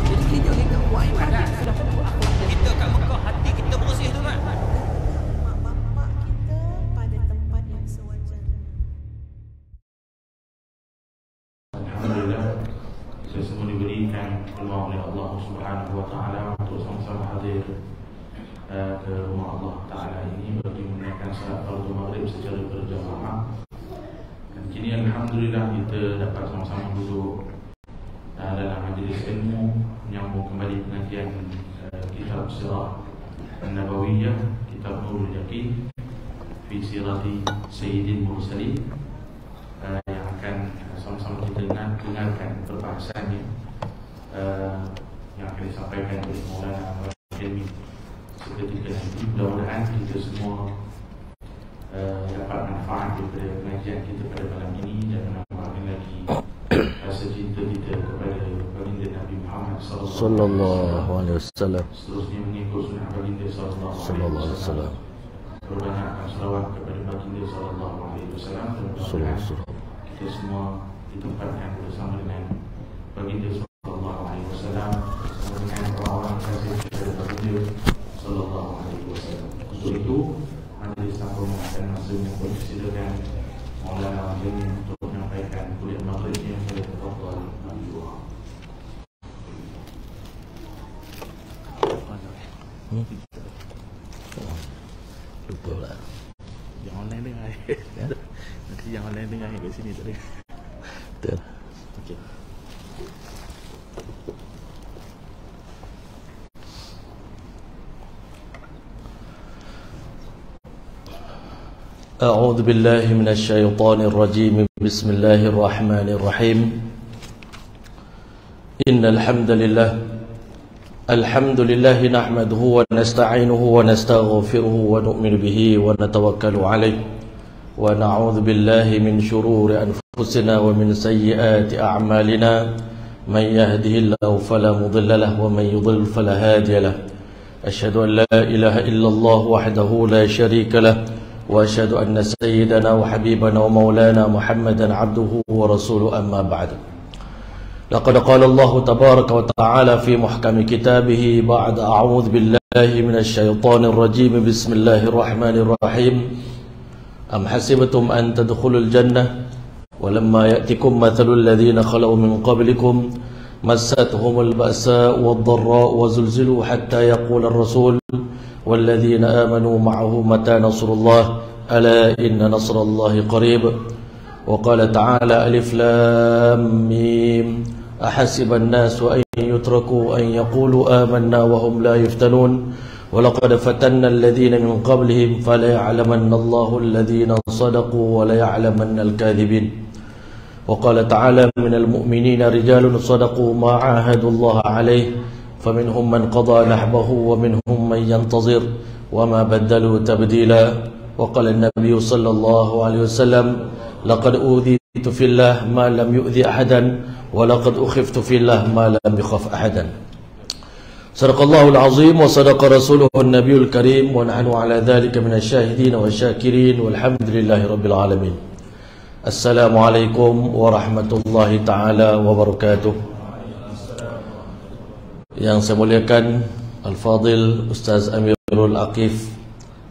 Jadi kita buat ibadah sudah tentu akhlak kita kat Mekah, hati kita bersih tu kan. Mak bapak kita pada tempat yang sewajarnya. Alhamdulillah, saya semua diberikan peluang oleh Allah Subhanahu Wa Taala untuk sama-sama hadir ke rumah Allah Taala ini bagi menunaikan salat fardu maghrib secara berjamaah. Dan kini alhamdulillah kita dapat sama-sama duduk dalam majlis ilmu menyambung kembali pengajian kitab Sirah An-Nabawiyah, kitab Nurul Yaqin fi Sirati Sayyidil Mursalin, yang akan sama-sama kita dengarkan perbahasannya yang akan disampaikan oleh Maulana Al-Hilmi seketika nanti. Mudah-mudahan kita semua dapat manfaat daripada pengajian kita pada malam ini dan menambahkan lagi rasa cinta kita kepada baginda Nabi Muhammad sallallahu alaihi wasallam, seterusnya mengikut sunnah baginda sallallahu alaihi wasallam, berbanyakkan selawat kepada baginda sallallahu alaihi wasallam, dan mudah-mudahan kita semua ditempatkan bersama dengan baginda sallallahu alaihi wasallam, bersama dengan orang-orang kasih kepada baginda sallallahu alaihi wasallam. Untuk itu, majlis tanpa mengatakan masa untuk persilakan Maulana Al-Hilmi untuk menyampaikan kuliah maghribnya kepada tafadhal Al-Dua. Lupa pula. Yang online dengar ya? Nanti yang online dengar kat sini tak ada. Betul. Okey. أعوذ بالله من الشيطان الرجيم بسم الله الرحمن الرحيم إن الحمد لله نحمده ونستعينه ونستغفره ونؤمن به ونتوكل عليه ونعوذ بالله من شرور أنفسنا ومن سيئات أعمالنا من يهده الله فلا مضل له ومن يضلل فلا هادي له أشهد أن لا إله إلا الله وحده لا شريك له وأشهد أن سيدنا وحبيبنا ومولانا محمدا عبده ورسوله أما بعد. لقد قال الله تبارك وتعالى في محكم كتابه بعد أعوذ بالله من الشيطان الرجيم بسم الله الرحمن الرحيم أم حسبتم أن تدخلوا الجنة ولما يأتكم مثل الذين خلوا من قبلكم مستهم البأساء والضراء وزلزلوا حتى يقول الرسول والذين آمنوا معه متى نصر الله ألا إن نصر الله قريب. وقال تعالى ألف لام ميم أحسب الناس أن يتركوا أن يقولوا آمنا وهم لا يفتنون ولقد فتنا الذين من قبلهم فليعلمن الله الذين صدقوا وليعلمن الكاذبين. وقال تعالى من المؤمنين رجال صدقوا ما عاهدوا الله عليه فمنهم من قضى نحبه ومنهم من ينتظر وما بدلوا تبديلا. وقال النبي صلى الله عليه وسلم لقد أوذيت في الله ما لم يؤذي أحدا ولقد أخفت في الله ما لم يخف أحدا. صدق الله العظيم وصدق رسوله النبي الكريم ونحن على ذلك من الشاهدين والشاكرين والحمد لله رب العالمين. السلام عليكم ورحمة الله تعالى وبركاته. Yang saya muliakan Al-Fadil Ustaz Amirul Aqif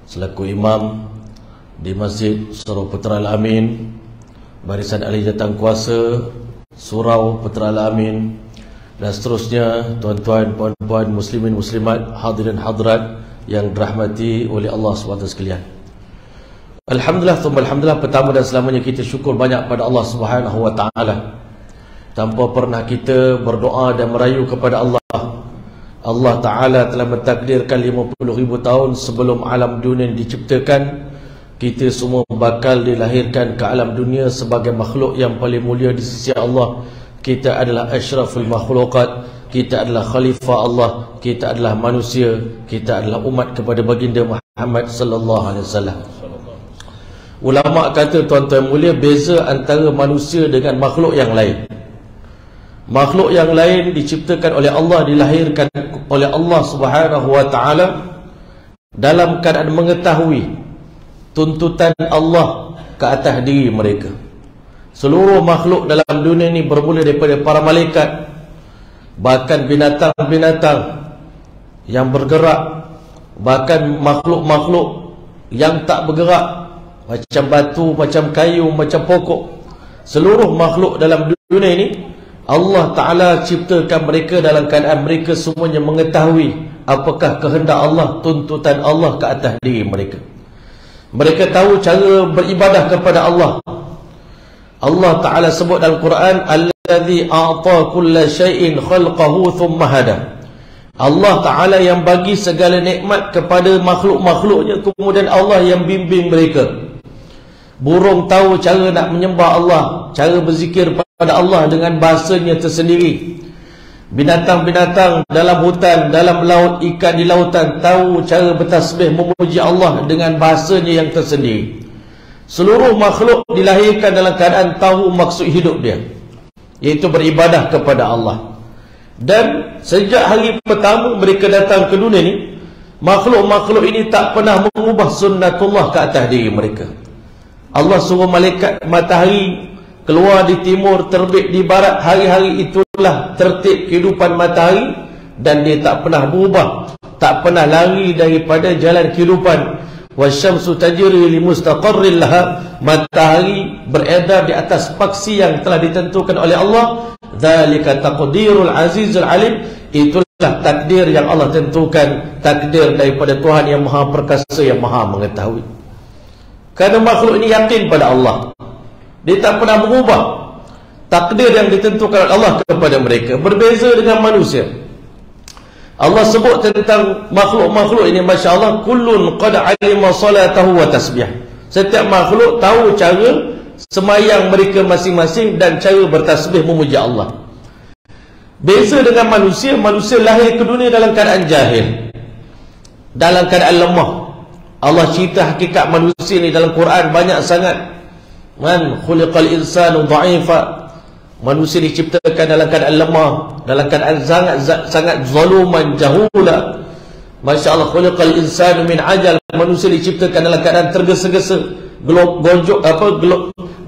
selaku imam di Masjid Surau Putra Al-Amin, Barisan Ahli Jawatan Kuasa Surau Putra Al-Amin, dan seterusnya tuan-tuan, puan-puan, muslimin, muslimat, hadirin hadirat yang dirahmati oleh Allah SWT sekalian. Alhamdulillah, alhamdulillah, pertama dan selamanya kita syukur banyak pada Allah Subhanahu Wa Taala. Tanpa pernah kita berdoa dan merayu kepada Allah, Allah Ta'ala telah mentakdirkan 50,000 tahun sebelum alam dunia diciptakan, kita semua bakal dilahirkan ke alam dunia sebagai makhluk yang paling mulia di sisi Allah. Kita adalah asyraful makhlukat, kita adalah khalifah Allah, kita adalah manusia, kita adalah umat kepada baginda Muhammad sallallahu alaihi wasallam. Ulama kata, tuan-tuan mulia, beza antara manusia dengan makhluk yang lain. Makhluk yang lain diciptakan oleh Allah, dilahirkan oleh Allah Subhanahu Wa Taala dalam keadaan mengetahui tuntutan Allah ke atas diri mereka. Seluruh makhluk dalam dunia ini bermula daripada para malaikat, bahkan binatang-binatang yang bergerak, bahkan makhluk-makhluk yang tak bergerak, macam batu, macam kayu, macam pokok. Seluruh makhluk dalam dunia ini Allah Ta'ala ciptakan mereka dalam keadaan mereka semuanya mengetahui apakah kehendak Allah, tuntutan Allah ke atas diri mereka. Mereka tahu cara beribadah kepada Allah. Allah Ta'ala sebut dalam Quran, Alladhi a'ta kulla syai'in khalqahu thumma hada. Allah Ta'ala yang bagi segala nikmat kepada makhluk-makhluknya, kemudian Allah yang bimbing mereka. Burung tahu cara nak menyembah Allah, cara berzikir pada Allah dengan bahasanya tersendiri. Binatang-binatang dalam hutan, dalam laut, ikan di lautan tahu cara bertasbih memuji Allah dengan bahasanya yang tersendiri. Seluruh makhluk dilahirkan dalam keadaan tahu maksud hidup dia, iaitu beribadah kepada Allah. Dan sejak hari pertama mereka datang ke dunia ni, makhluk-makhluk ini tak pernah mengubah sunnatullah ke atas diri mereka. Allah suruh malaikat matahari keluar di timur, terbit di barat. Hari-hari itulah tertib kehidupan matahari, dan dia tak pernah berubah, tak pernah lari daripada jalan kehidupan. Wasyamsu tajri limustaqarrin laha. Matahari beredar di atas paksi yang telah ditentukan oleh Allah. Dzalika taqdirul azizul alim. Itulah takdir yang Allah tentukan, takdir daripada Tuhan yang Maha Perkasa, yang Maha Mengetahui. Kerana makhluk ini yakin pada Allah, dia tak pernah mengubah takdir yang ditentukan oleh Allah kepada mereka. Berbeza dengan manusia. Allah sebut tentang makhluk-makhluk ini, Masya Allah, kullun qad alima salatahu wa tasbih. Setiap makhluk tahu cara semayang mereka masing-masing dan cara bertasbih memuji Allah. Beza dengan manusia, manusia lahir ke dunia dalam keadaan jahil, dalam keadaan lemah. Allah cerita hakikat manusia ni dalam Quran banyak sangat. Man khuliqal insanu dha'ifa. Manusia diciptakan dalam keadaan lemah, dalam keadaan sangat zaluman, jahula. Masya Allah, khuliqal insanu min ajal. Manusia diciptakan dalam keadaan tergesa-gesa,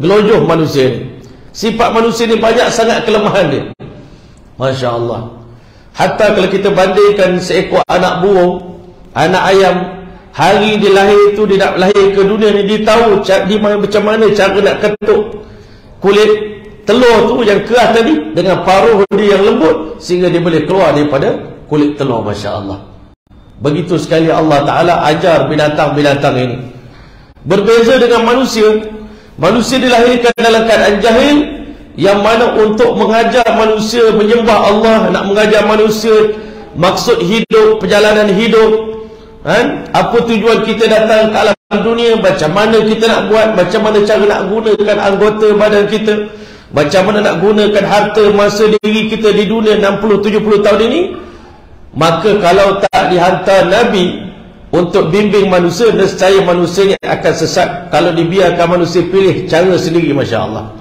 gelojoh manusia ni. Sifat manusia ni banyak sangat kelemahan dia. Masya Allah. Hatta kalau kita bandingkan seekor anak burung, anak ayam, hari dia lahir itu, dia nak lahir ke dunia ni, dia tahu macam mana cara nak ketuk kulit telur tu yang keras tadi dengan paruh dia yang lembut, sehingga dia boleh keluar daripada kulit telur. Masya Allah. Begitu sekali Allah Ta'ala ajar binatang-binatang ini. Berbeza dengan manusia. Manusia dilahirkan dalam keadaan jahil, yang mana untuk mengajar manusia menyembah Allah, nak mengajar manusia maksud hidup, perjalanan hidup, apa tujuan kita datang ke alam dunia, macam mana kita nak buat, macam mana cara nak gunakan anggota badan kita, macam mana nak gunakan harta masa diri kita di dunia 60-70 tahun ini. Maka kalau tak dihantar Nabi untuk bimbing manusia, nescaya manusia ni akan sesat kalau dibiarkan manusia pilih cara sendiri. Masya Allah.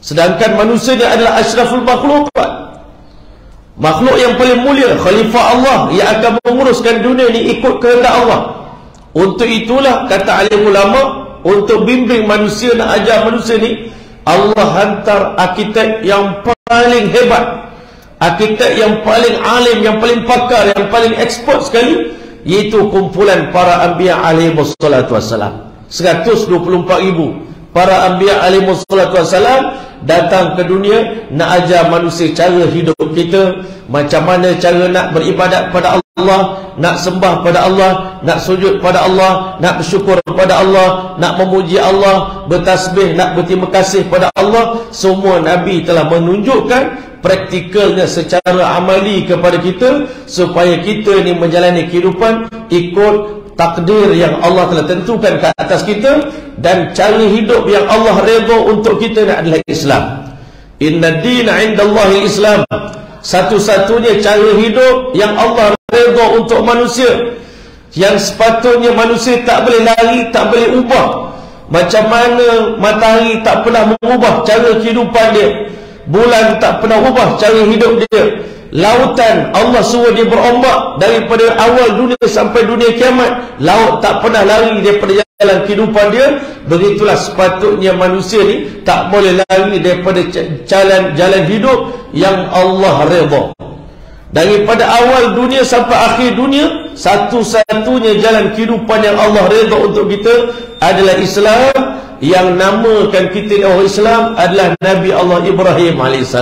Sedangkan manusia ni adalah asyraful makhlukat, makhluk yang paling mulia, khalifah Allah yang akan menguruskan dunia ni ikut kehendak Allah. Untuk itulah kata alim ulama, untuk bimbing manusia, nak ajar manusia ni, Allah hantar arkitek yang paling hebat, arkitek yang paling alim, yang paling pakar, yang paling expert sekali, iaitu kumpulan para anbiya alaihi wassalatu wassalam. 124,000 para anbiya alaihi wassalatu wassalam datang ke dunia nak ajar manusia cara hidup kita, macam mana cara nak beribadat pada Allah, nak sembah pada Allah, nak sujud pada Allah, nak bersyukur pada Allah, nak memuji Allah, bertasbih, nak berterima kasih pada Allah. Semua Nabi telah menunjukkan praktikalnya secara amali kepada kita, supaya kita ni menjalani kehidupan ikut takdir yang Allah telah tentukan ke atas kita, dan cara hidup yang Allah redha untuk kita adalah Islam. Inna dina indallahi Islam. Satu-satunya cara hidup yang Allah redha untuk manusia, yang sepatutnya manusia tak boleh lari, tak boleh ubah. Macam mana matahari tak pernah mengubah cara kehidupan dia, bulan tak pernah ubah cara hidup dia, Lautan Allah suruh dia berombak daripada awal dunia sampai dunia kiamat. Laut tak pernah lari daripada jalan kehidupan dia. Begitulah sepatutnya manusia ni tak boleh lari daripada jalan hidup yang Allah redha. Daripada awal dunia sampai akhir dunia, satu-satunya jalan kehidupan yang Allah redha untuk kita adalah Islam. Yang namakan kita orang Islam adalah Nabi Allah Ibrahim AS.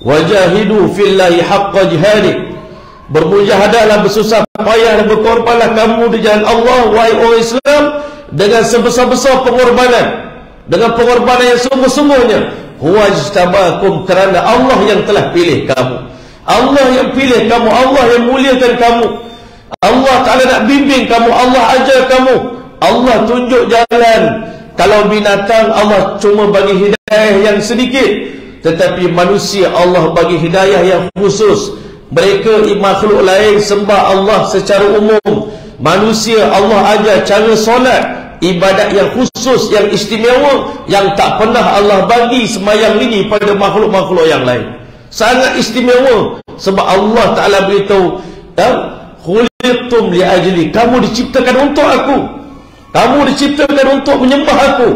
Wajahidu fillahi haqqa jihadi. Bermujahadahlah, bersusah payah dan berkorbanlah kamu di jalan Allah, wahai orang Islam, dengan sebesar-besar pengorbanan, dengan pengorbanan yang sungguh-sungguhnya. Huwa ijtabakum, kerana Allah yang telah pilih kamu. Allah yang pilih kamu, Allah yang muliakan kamu. Allah Ta'ala nak bimbing kamu, Allah ajar kamu, Allah tunjuk jalan. Kalau binatang Allah cuma bagi hidayah yang sedikit, tetapi manusia Allah bagi hidayah yang khusus. Mereka makhluk lain sembah Allah secara umum. Manusia Allah ajar cara solat, ibadat yang khusus, yang istimewa, yang tak pernah Allah bagi sembahyang ini pada makhluk-makhluk yang lain. Sangat istimewa. Sebab Allah Ta'ala beritahu, khuliqtum li ajli, kamu diciptakan untuk aku, kamu diciptakan untuk menyembah aku.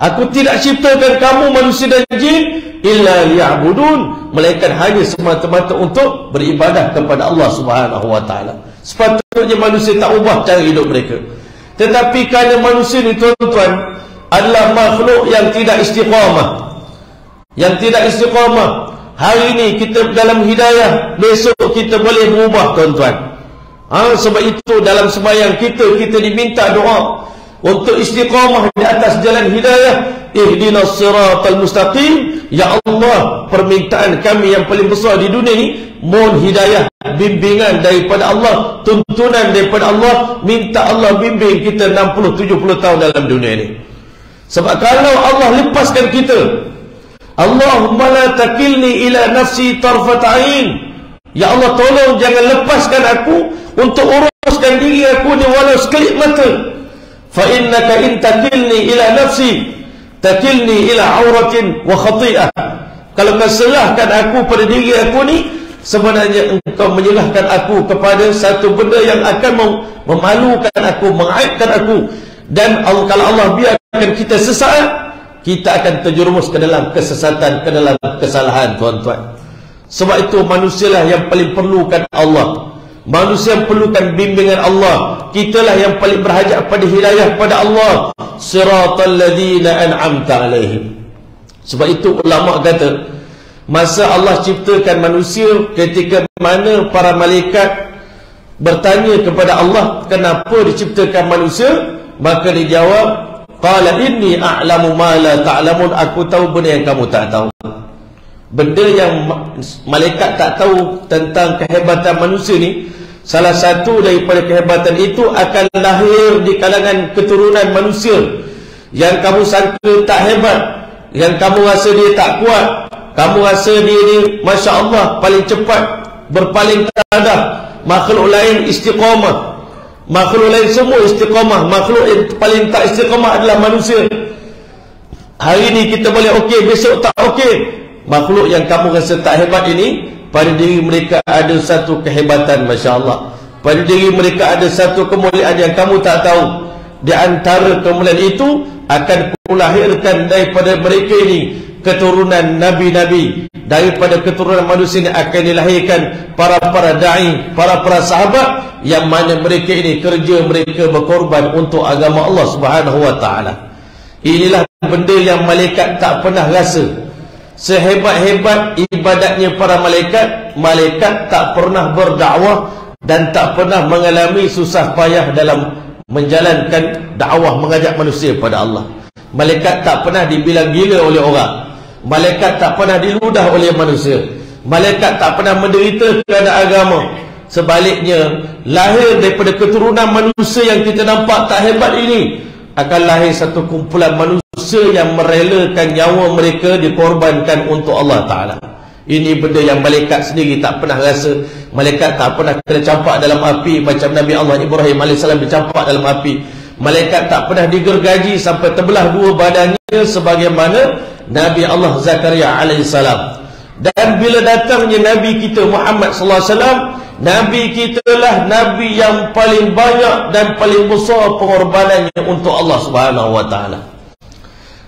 Aku tidak ciptakan kamu manusia dan jin illa liya'budun, melainkan hanya semata-mata untuk beribadah kepada Allah Subhanahu wa taala. Sepatutnya manusia tak ubah cara hidup mereka. Tetapi kerana manusia ni tuan-tuan adalah makhluk yang tidak istiqamah. Yang tidak istiqamah. Hari ini kita dalam hidayah, besok kita boleh berubah tuan-tuan. Sebab itu dalam sembahyang kita diminta doa untuk istiqamah di atas jalan hidayah. Ihdinas siratal mustaqim. Ya Allah, permintaan kami yang paling besar di dunia ni, mohon hidayah, bimbingan daripada Allah, tuntunan daripada Allah. Minta Allah bimbing kita 60-70 tahun dalam dunia ni. Sebab kalau Allah lepaskan kita, Allahumma la takilni ila nafsi tarfat ain, ya Allah tolong jangan lepaskan aku untuk uruskan diri aku ni walau sekelip mata. Fa innaka in takilni ila nafsi takilni ila auratin wa khati'ah. Kalau kau serahkan aku pada diri aku ni, sebenarnya engkau menyerahkan aku kepada satu benda yang akan memalukan aku, mengaibkan aku. Dan kalau Allah biarkan kita sesat, kita akan terjerumus ke dalam kesesatan, ke dalam kesalahan tuan-tuan. Sebab itu manusialah yang paling perlukan Allah. Manusia yang perlukan bimbingan Allah. Kitalah yang paling berhajat pada hidayah pada Allah. Siratal ladzina an'amta alaihim. Sebab itu ulama kata, masa Allah ciptakan manusia, ketika mana para malaikat bertanya kepada Allah, kenapa diciptakan manusia? Maka dia jawab, qala inni a'lamu ma la ta'lamun, aku tahu benda yang kamu tak tahu. Benda yang malaikat tak tahu tentang kehebatan manusia ni, salah satu daripada kehebatan itu akan lahir di kalangan keturunan manusia yang kamu sangka tak hebat, yang kamu rasa dia tak kuat, kamu rasa dia ni Masya Allah paling cepat, berpaling tadah. Makhluk lain istiqamah, makhluk lain semua istiqamah. Makhluk yang paling tak istiqamah adalah manusia. Hari ni kita boleh okey, besok tak okey. Makhluk yang kamu rasa tak hebat ini, pada diri mereka ada satu kehebatan, Masya Allah. Pada diri mereka ada satu kemuliaan yang kamu tak tahu. Di antara kemuliaan itu akan kulahirkan daripada mereka ini keturunan Nabi-Nabi. Daripada keturunan manusia ini akan dilahirkan para da'i, para sahabat, yang mana mereka ini kerja mereka berkorban untuk agama Allah Subhanahu wa ta'ala. Inilah benda yang malaikat tak pernah rasa. Sehebat-hebat ibadatnya para malaikat, malaikat tak pernah berdakwah dan tak pernah mengalami susah payah dalam menjalankan dakwah, mengajak manusia pada Allah. Malaikat tak pernah dibilang gila oleh orang. Malaikat tak pernah diludah oleh manusia. Malaikat tak pernah menderita kerana agama. Sebaliknya, lahir daripada keturunan manusia yang kita nampak tak hebat ini, akan lahir satu kumpulan manusia yang merelakan nyawa mereka dikorbankan untuk Allah Ta'ala. Ini benda yang malaikat sendiri tak pernah rasa. Malaikat tak pernah kena campak dalam api macam Nabi Allah Ibrahim AS dicampak dalam api. Malaikat tak pernah digergaji sampai terbelah dua badannya sebagaimana Nabi Allah Zakaria AS. Dan bila datangnya Nabi kita Muhammad sallallahu alaihi wasallam, Nabi kita lah Nabi yang paling banyak dan paling besar pengorbanannya untuk Allah Subhanahu wa taala.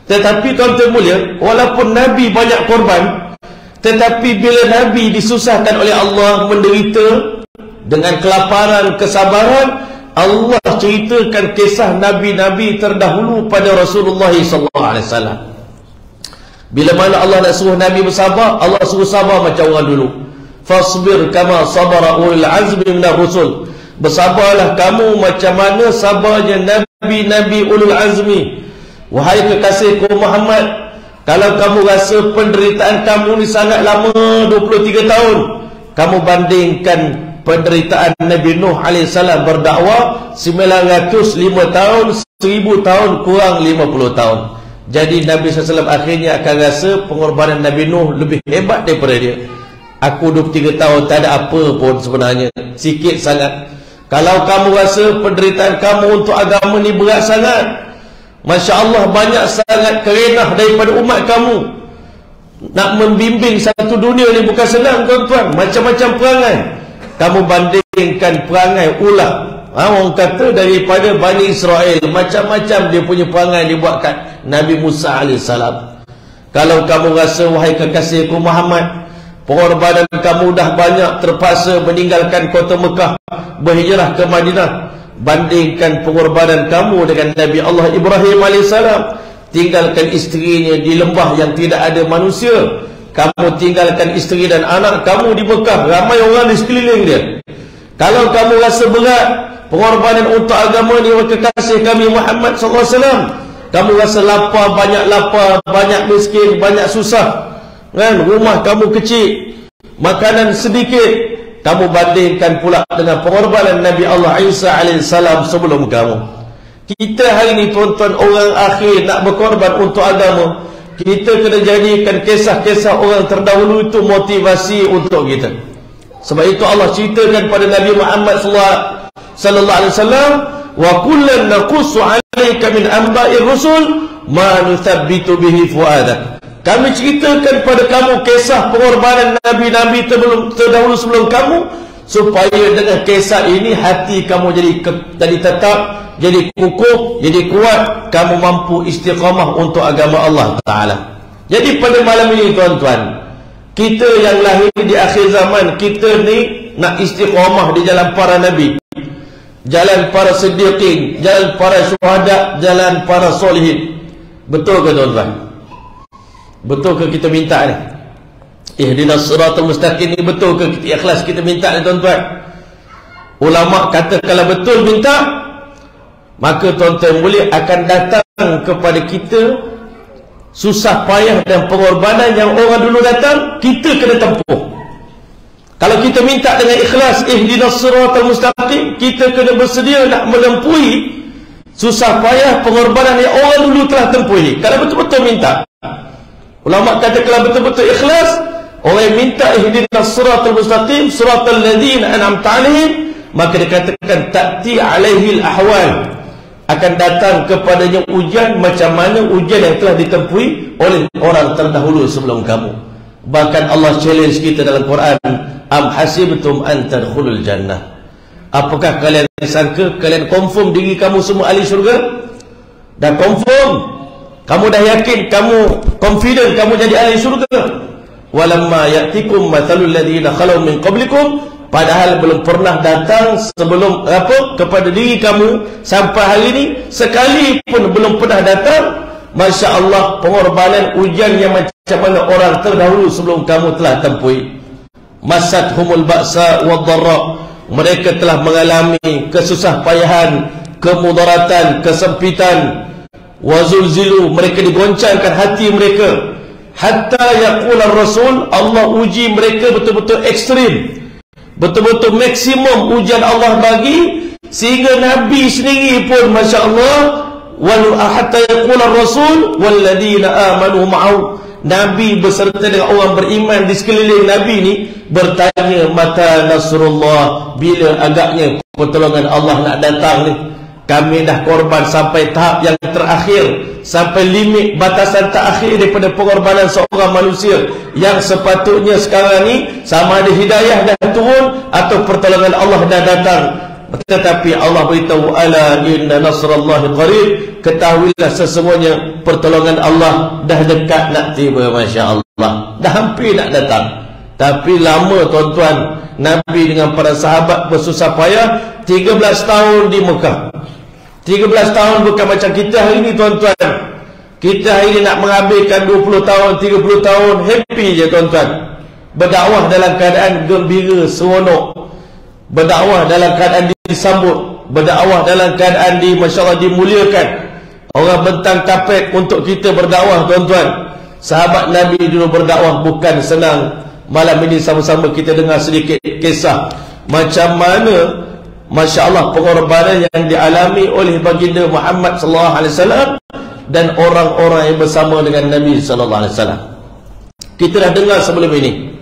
Tetapi tuan-tuan mulia, walaupun Nabi banyak korban, tetapi bila Nabi disusahkan oleh Allah, menderita dengan kelaparan, kesabaran, Allah ceritakan kisah Nabi-Nabi terdahulu pada Rasulullah sallallahu alaihi wasallam. Bila mana Allah nak suruh Nabi bersabar, Allah suruh sabar macam orang dulu. Fasbir kama sabara ulul azmi minar rusul. Bersabarlah kamu macam mana sabarnya Nabi-Nabi ulul azmi. Wahai kekasihku Muhammad, kalau kamu rasa penderitaan kamu ni sangat lama, 23 tahun, kamu bandingkan penderitaan Nabi Nuh AS berdakwah 905 tahun, 1000 tahun kurang 50 tahun. Jadi Nabi SAW akhirnya akan rasa pengorbanan Nabi Nuh lebih hebat daripada dia. Aku 23 tahun tak ada apa pun sebenarnya, sikit sangat. Kalau kamu rasa penderitaan kamu untuk agama ni berat sangat, Masya Allah banyak sangat kerenah daripada umat kamu. Nak membimbing satu dunia ni bukan senang tuan-tuan. Macam-macam perangai. Kamu bandingkan perangai ulah. Orang kata daripada Bani Israel, macam-macam dia punya perangai dibuatkan Nabi Musa AS. Kalau kamu rasa wahai kekasihku Muhammad, pengorbanan kamu dah banyak, terpaksa meninggalkan kota Mekah, berhijrah ke Madinah, bandingkan pengorbanan kamu dengan Nabi Allah Ibrahim AS, tinggalkan isterinya di lembah yang tidak ada manusia. Kamu tinggalkan isteri dan anak kamu di Mekah, ramai orang di sekeliling dia. Kalau kamu rasa berat pengorbanan untuk agama ni, kekasih kami Muhammad SAW, kamu rasa lapar, banyak miskin, banyak susah, kan? Rumah kamu kecil, makanan sedikit, kamu bandingkan pula dengan pengorbanan Nabi Allah Isa AS sebelum kamu. Kita hari ni tuan-tuan orang akhir nak berkorban untuk agama, kita kena jadikan kisah-kisah orang terdahulu itu motivasi untuk kita. Sebab itu Allah ceritakan pada Nabi Muhammad sallallahu alaihi wasallam, wa kullan naqussu 'alaika min anba'ir rusul ma nuthabbitu bihi fuadak. Kami ceritakan pada kamu kisah pengorbanan Nabi-Nabi terdahulu sebelum kamu, supaya dengan kisah ini hati kamu jadi tetap, jadi kukuh, jadi kuat, kamu mampu istiqamah untuk agama Allah Ta'ala. Jadi pada malam ini tuan-tuan, kita yang lahir di akhir zaman, kita ni nak istiqamah di jalan para Nabi, jalan para siddiqin, jalan para syuhada, jalan para solihin. Betul ke tuan-tuan? Betul ke kita minta ni? Ihdinas siratal mustaqim ni betul ke kita ikhlas kita minta ni tuan-tuan? Ulama kata kalau betul minta, maka tuan-tuan boleh akan datang kepada kita susah payah dan pengorbanan yang orang dulu datang, kita kena tempuh. Kalau kita minta dengan ikhlas, ihdinas siratal mustaqim, kita kena bersedia nak menempuhi susah payah pengorbanan yang orang dulu telah tempuhi. Kalau betul-betul minta, ulama kata kalau betul-betul ikhlas, orang yang minta ihdinas siratal mustaqim, siratal ladzina an'amta 'alaihim, maka dikatakan ta'ti 'alaihi al-ahwal, akan datang kepadanya ujian macam mana ujian yang telah ditempuhi oleh orang terdahulu sebelum kamu. Bahkan Allah challenge kita dalam Quran, am hasibtum an tadkhulul jannah. Apakah kalian sangka, kalian confirm diri kamu semua ahli syurga? Dah confirm, kamu dah yakin, kamu confident kamu jadi ahli syurga. Walamma ya'tikum mathalul ladzina khalu min qablikum, padahal belum pernah datang sebelum kepada diri kamu sampai hari ini, sekali pun belum pernah datang. Masya Allah, pengorbanan ujian yang macam mana orang terdahulu sebelum kamu telah tempuhi. Masathumul ba'sa wad dharra, mereka telah mengalami kesusahpayahan, kemudaratan, kesempitan. Wazulzilu, mereka digoncangkan hati mereka. Hatta yaqula Rasul, Allah uji mereka betul-betul ekstrim, betul-betul maksimum ujian Allah bagi, sehingga Nabi sendiri pun Masya Allah, hatta yaqula Rasul walladzina amanu ma'ahu, Nabi beserta dengan orang beriman di sekeliling Nabi ni bertanya, mata nasrullah, bila agaknya pertolongan Allah nak datang ni? kami dah korban sampai tahap yang terakhir, sampai limit batasan terakhir daripada pengorbanan seorang manusia, yang sepatutnya sekarang ni sama ada hidayah dah turun atau pertolongan Allah dah datang. Tetapi Allah beritahu, ala inna nasrallahi qarib, ketahuilah sesungguhnya pertolongan Allah dah dekat nak tiba. Masya Allah, dah hampir nak datang. Tapi lama tuan-tuan, Nabi dengan para sahabat bersusah payah 13 tahun di Mekah. 13 tahun bukan macam kita hari ni tuan-tuan. Kita hari ni nak menghabiskan 20 tahun, 30 tahun happy je tuan-tuan. Berdakwah dalam keadaan gembira, seronok. Berdakwah dalam keadaan disambut. Berdakwah dalam keadaan Masya Allah dimuliakan. Orang bentang kapet untuk kita berdakwah tuan-tuan. Sahabat Nabi dulu berdakwah bukan senang. Malam ini sama-sama kita dengar sedikit kisah macam mana Masya Allah pengorbanan yang dialami oleh baginda Muhammad sallallahu alaihi wasallam dan orang-orang yang bersama dengan Nabi sallallahu alaihi wasallam. Kita dah dengar sebelum ini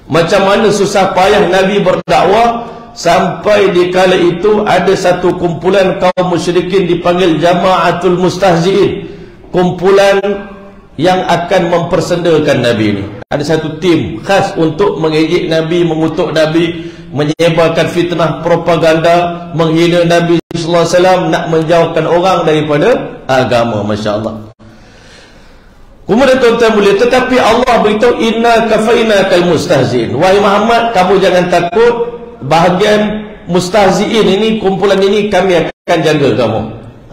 macam mana susah payah Nabi berdakwah, sampai di kala itu ada satu kumpulan kaum musyrikin dipanggil Jama'atul Mustahzi'in, kumpulan yang akan mempersendakan Nabi ini. Ada satu tim khas untuk mengejek Nabi, mengutuk Nabi, menyebarkan fitnah, propaganda, menghina Nabi sallallahu alaihi wasallam, nak menjauhkan orang daripada agama. Masya Allah. Kemudian tuan-tuan mulia, tetapi Allah beritahu, inna kafainakal mustahzi'in, wahai Muhammad, kamu jangan takut, bahagian mustahzi'in ini, kumpulan ini kami akan jaga kamu.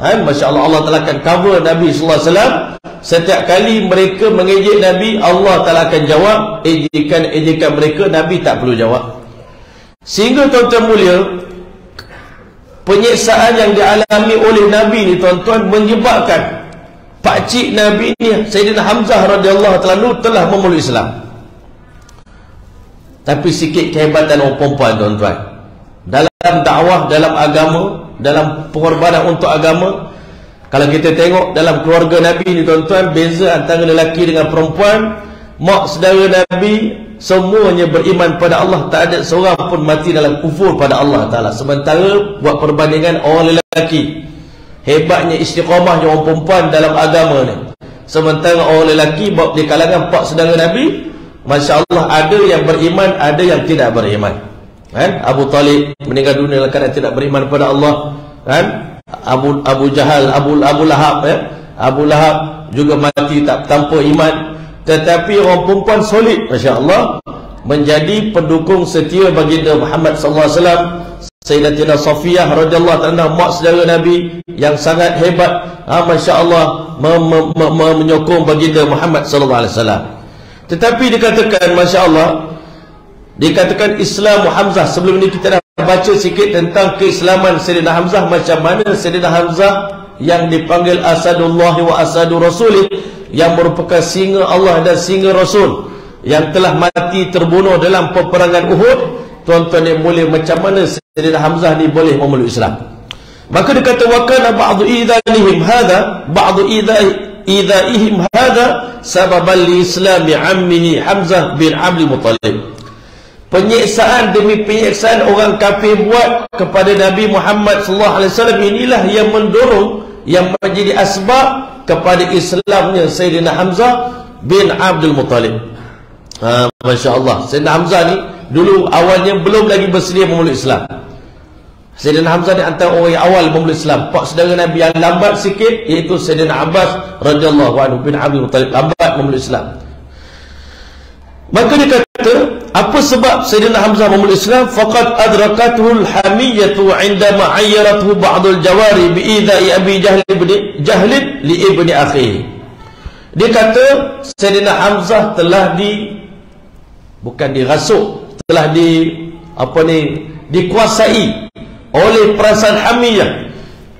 Masya Allah, Allah Ta'ala akan cover Nabi sallallahu alaihi wasallam. Setiap kali mereka mengejek Nabi, Allah Ta'ala akan jawab ejekan mereka, Nabi tak perlu jawab. Sehingga tuan-tuan mulia, penyiksaan yang dialami oleh Nabi ni tuan-tuan menyebabkan pakcik Nabi ni, Sayyidina Hamzah radhiyallahu ta'ala telah memeluk Islam. Tapi sikit kehebatan orang perempuan tuan-tuan, dalam dakwah, dalam agama, dalam pengorbanan untuk agama. Kalau kita tengok dalam keluarga Nabi ni tuan-tuan, beza antara lelaki dengan perempuan. Mak saudara Nabi semuanya beriman pada Allah, tak ada seorang pun mati dalam kufur pada Allah Ta'ala. Sementara buat perbandingan orang lelaki, hebatnya istiqamahnya orang perempuan dalam agama ni. Sementara orang lelaki di kalangan pak saudara Nabi, Masya Allah, ada yang beriman, ada yang tidak beriman. Abu Talib meninggal dunia dalam keadaan tidak beriman pada Allah. Abu Jahal, Abu Lahab, Abu Lahab juga mati tanpa iman. Tetapi orang perempuan solid, Masya Allah, menjadi pendukung setia baginda Muhammad sallallahu alaihi wasallam. Sayyidatina Safiyah radhiyallahu anha, mak saudara Nabi yang sangat hebat, Masya Allah, menyokong baginda Muhammad sallallahu alaihi wasallam. Tetapi dikatakan, Masya Allah, dikatakan Islam Hamzah. Sebelum ini kita dah baca sikit tentang keislaman Sayyidina Hamzah, macam mana Sayyidina Hamzah yang dipanggil Asadullah wa Asadu Rasulih, yang merupakan singa Allah dan singa Rasul, yang telah mati terbunuh dalam peperangan Uhud. Tuan-tuan yang mulia, macam mana Sayyidina Hamzah ni boleh memeluk Islam? Maka dia kata, wa kana ba'du idhanihim hadha, ba'du idhaihim hadha sababan li islami ammihi Hamzah bin Abdul Muttalib. Penyiksaan demi penyiksaan orang kafir buat kepada Nabi Muhammad sallallahu alaihi wasallam, inilah yang mendorong, yang menjadi asbab kepada Islamnya Sayyidina Hamzah bin Abdul Muttalib. Masya Allah, Sayyidina Hamzah ni dulu awalnya belum lagi bersedia memeluk Islam. Sayyidina Hamzah ni antara orang yang awal memeluk Islam. Pak saudara Nabi yang lambat sikit, iaitu Sayyidina Abbas radhiyallahu anhu bin Abdul Muttalib, lambat memeluk Islam. Maka dia kata, apa sebab Sayyidina Hamzah memeluk Islam? Faqad adrakatuhu al-hamiyatu 'indama 'ayyarathu ba'dul jawari bi'idha'i Abi Jahl li ibni akhihi. Dia kata Sayyidina Hamzah telah bukan dirasuk, telah dikuasai oleh perasaan hamiyah,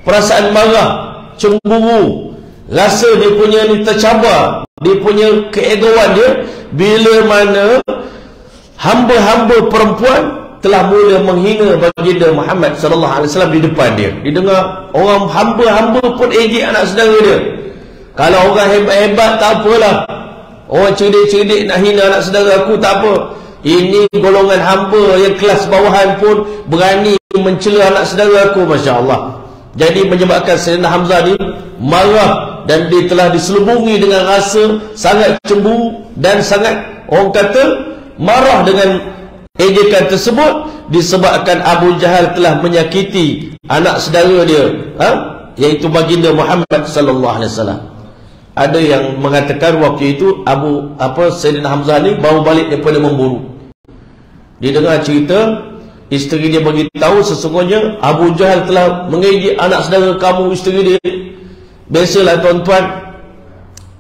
perasaan marah, cemburu, rasa dia punya ni tercabar, dia punya keegoan dia, bila mana hamba-hamba perempuan telah mula menghina baginda Muhammad sallallahu alaihi wasallam di depan dia. Dia dengar orang hamba-hamba pun ejek anak saudara dia. Kalau orang hebat-hebat tak apalah, orang cerdik-cerdik nak hina anak saudara aku tak apa. Ini golongan hamba yang kelas bawahan pun berani mencela anak saudara aku. Masya Allah. Jadi menyebabkan Sayyidina Hamzah ni marah, dan dia telah diselubungi dengan rasa sangat cemburu dan sangat, orang kata, marah dengan ejekan tersebut, disebabkan Abu Jahal telah menyakiti anak saudara dia, iaitu baginda Muhammad sallallahu alaihi wasallam. Ada yang mengatakan waktu itu Sayyidina Hamzah ni baru balik daripada memburu. Dia dengar cerita, isteri dia beritahu sesungguhnya Abu Jahal telah mengejek anak saudara kamu, isteri dia. Biasalah tuan-tuan,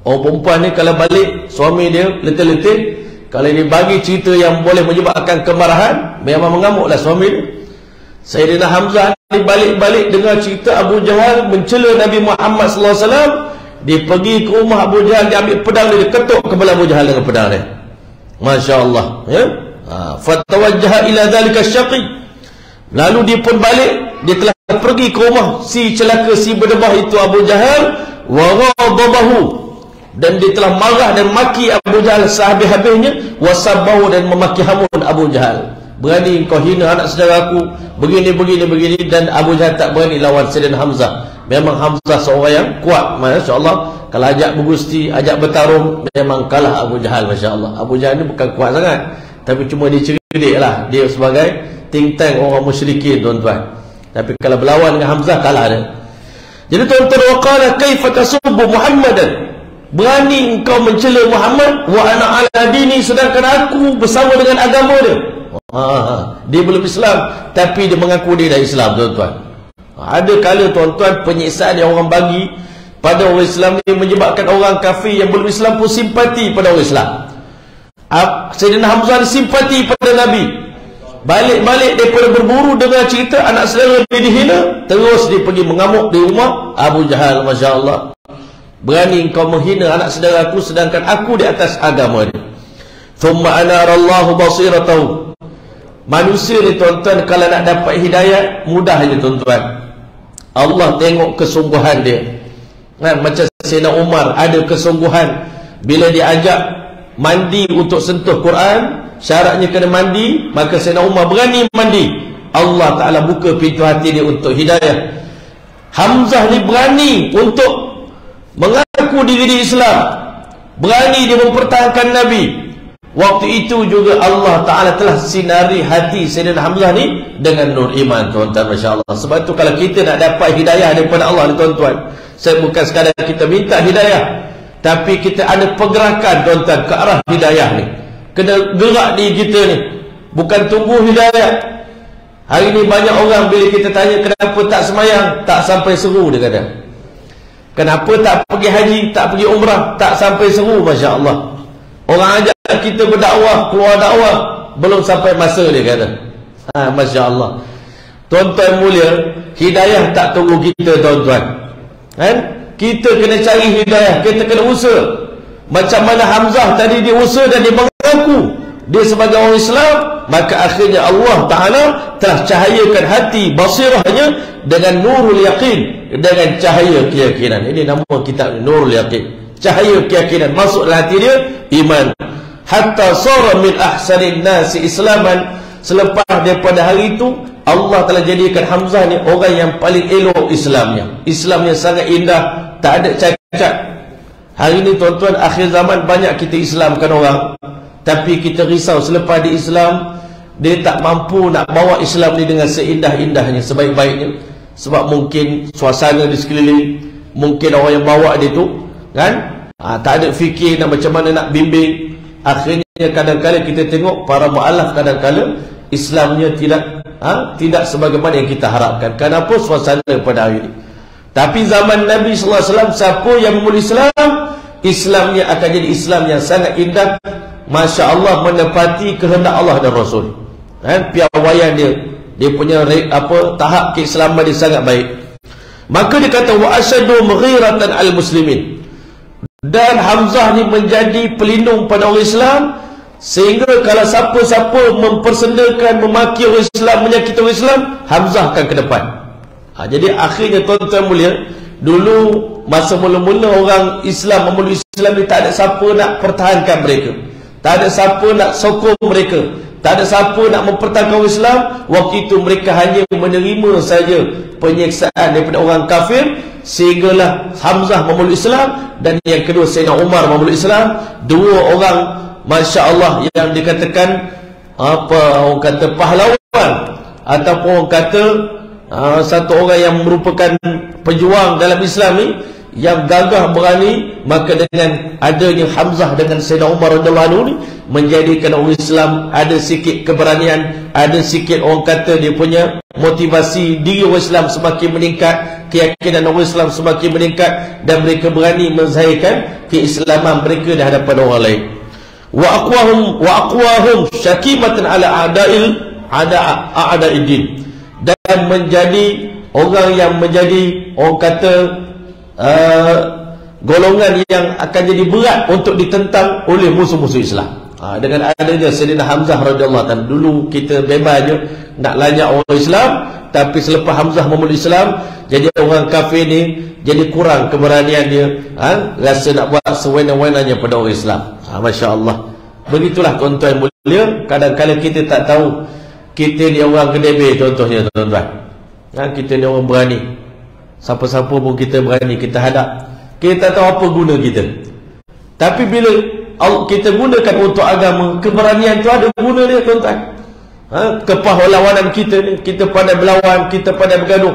orang perempuan ni kalau balik suami dia letih-letih, kalau dia bagi cerita yang boleh menyebabkan kemarahan, memang mengamuklah suami dia. Sayyidina Hamzah ni balik-balik dengar cerita Abu Jahal mencela Nabi Muhammad sallallahu alaihi wasallam. Dia pergi ke rumah Abu Jahal, dia ambil pedang dia ketuk kepala Abu Jahal dengan pedang dia. Masya-Allah, ya. Fatawajjaha ila dzalika syaqi. Lalu dia pun balik, dia telah pergi ke rumah si celaka, si berdebah itu Abu Jahal, wa ghadabahu, dan dia telah marah dan maki Abu Jahal sehabis-habisnya, wasabbahu, dan memaki hamun Abu Jahal. Berani kau hina anak saudara aku, begini, dan Abu Jahal tak berani lawan Sayyidina Hamzah. Memang Hamzah seorang yang kuat, masya-Allah. Kalau ajak bergusti, ajak bertarung, memang kalah Abu Jahal, masya-Allah. Abu Jahal ni bukan kuat sangat, tapi cuma dia cerdik lah. Dia sebagai think tank orang musyrikin, tuan-tuan. Tapi kalau berlawan dengan Hamzah, kalah dia. Jadi tuan-tuan, waqala kaifa tasubbu Muhammadan, berani engkau mencela Muhammad wa ana ala dini, sedangkan aku bersama dengan agama dia. Dia belum Islam, tapi dia mengaku dia dah Islam, tuan-tuan. Ada kala tuan-tuan, penyiksaan yang orang bagi pada orang Islam ni menyebabkan orang kafir yang belum Islam pun simpati pada orang Islam. Sayyidina Hamzah simpati pada Nabi. Balik-balik daripada berburu dengan cerita anak saudara dia dihina, terus dia pergi mengamuk di rumah Abu Jahal. Masya Allah, berani engkau menghina anak saudara aku, sedangkan aku di atas agama dia. Thumma anarallahu basiratahu. Manusia ni tuan-tuan, kalau nak dapat hidayah, mudah je tuan-tuan. Allah tengok kesungguhan dia. Macam Sayyidina Umar ada kesungguhan bila diajak mandi untuk sentuh Quran, syaratnya kena mandi, maka Sayyidina Umar berani mandi. Allah Ta'ala buka pintu hati dia untuk hidayah. Hamzah ni berani untuk mengaku diri dia Islam, berani dia mempertahankan Nabi. Waktu itu juga Allah Ta'ala telah sinari hati Sayyidina Hamzah ni dengan nur iman, tuan-tuan, Masya Allah. Sebab itu kalau kita nak dapat hidayah daripada Allah ni, tuan-tuan, saya bukan sekadar kita minta hidayah, tapi kita ada pergerakan, tuan-tuan, ke arah hidayah ni. Kena gerak diri kita ni, bukan tunggu hidayah. Hari ni banyak orang bila kita tanya kenapa tak semayang, tak sampai seru dia kata. Kenapa tak pergi haji, tak pergi umrah, tak sampai seru, Masya Allah. Orang ajak kita berdakwah, keluar dakwah, belum sampai masa dia kata. Masya Allah. Tuan-tuan mulia, hidayah tak tunggu kita, tuan-tuan. Kita kena cari hidayah, kita kena usaha. Macam mana Hamzah tadi dia usaha dan dia mengaku dia sebagai orang Islam, maka akhirnya Allah Ta'ala telah cahayakan hati basirahnya dengan nurul yaqin, dengan cahaya keyakinan. Ini nama kitab Nurul Yaqin. Cahaya keyakinan masuk dalam hati dia, iman. Hatta sara min ahsanin nasi islaman. Selepas daripada hari itu, Allah telah jadikan Hamzah ni orang yang paling elok Islamnya. Islamnya sangat indah, tak ada cacat. Hari ni tuan-tuan, akhir zaman banyak kita Islamkan orang, tapi kita risau selepas di Islam, dia tak mampu nak bawa Islam ni dengan seindah-indahnya, sebaik-baiknya. Sebab mungkin suasana di sekeliling, mungkin orang yang bawa dia tu tak ada fikir nak macam mana nak bimbing. Akhirnya kadang-kadang kita tengok para mu'alaf, kadang-kadang Islamnya tidak sebagaimana yang kita harapkan. Kenapa? Suasana pada hari ini. Tapi zaman Nabi SAW, siapa yang memulai Islam, Islamnya akan jadi Islam yang sangat indah, Masya Allah, menepati kehendak Allah dan Rasul. Piawaian dia punya tahap keislaman dia sangat baik. Maka dia kata wa asyadu mughiratan al-muslimin. Dan Hamzah ni menjadi pelindung pada orang Islam, sehingga kalau siapa-siapa mempersendakan, memaki orang Islam, menyakiti orang Islam, Hamzah akan ke depan. Jadi akhirnya tuan-tuan mulia, dulu masa mula-mula orang Islam memulai Islam ni, tak ada siapa nak pertahankan mereka, tak ada siapa nak sokong mereka, Tak ada siapa nak mempertahankan Islam. Waktu itu mereka hanya menerima saja penyiksaan daripada orang kafir, sehinggalah Hamzah memeluk Islam, dan yang kedua Sayyidina Umar memeluk Islam. Dua orang Masya Allah yang dikatakan orang kata pahlawan, ataupun orang kata satu orang yang merupakan pejuang dalam Islam ni, yang gagah berani. Maka dengan adanya Hamzah dengan Sayyidina Umar radhiyallahu anhu ni, menjadikan orang Islam ada sikit keberanian, ada sikit orang kata dia punya motivasi diri orang Islam semakin meningkat, keyakinan orang Islam semakin meningkat, dan mereka berani menzahirkan keislaman mereka di hadapan orang lain. Wa aqwahum syakimatan ala a'da'id-din, dan menjadi orang yang menjadi orang kata golongan yang akan jadi berat untuk ditentang oleh musuh-musuh Islam. Dengan adanya Sayyidina Hamzah radhiyallahu anhu, dulu kita bebas je nak lanyak orang Islam, tapi selepas Hamzah memeluk Islam, jadi orang kafir ni jadi kurang keberanian dia, rasa nak buat sewenang-wenangnya pada orang Islam. Masya Allah. Begitulah tuan-tuan mulia. Kadang-kadang kita tak tahu kita ni orang kedebe, contohnya tuan-tuan. Kita ni orang berani, siapa-siapa pun kita berani kita hadap. Kita tahu apa guna kita. Tapi bila kita gunakan untuk agama, keberanian tu ada guna dia tuan-tuan. Kepahlawanan kita ni, kita pandai berlawan, kita pandai bergaduh.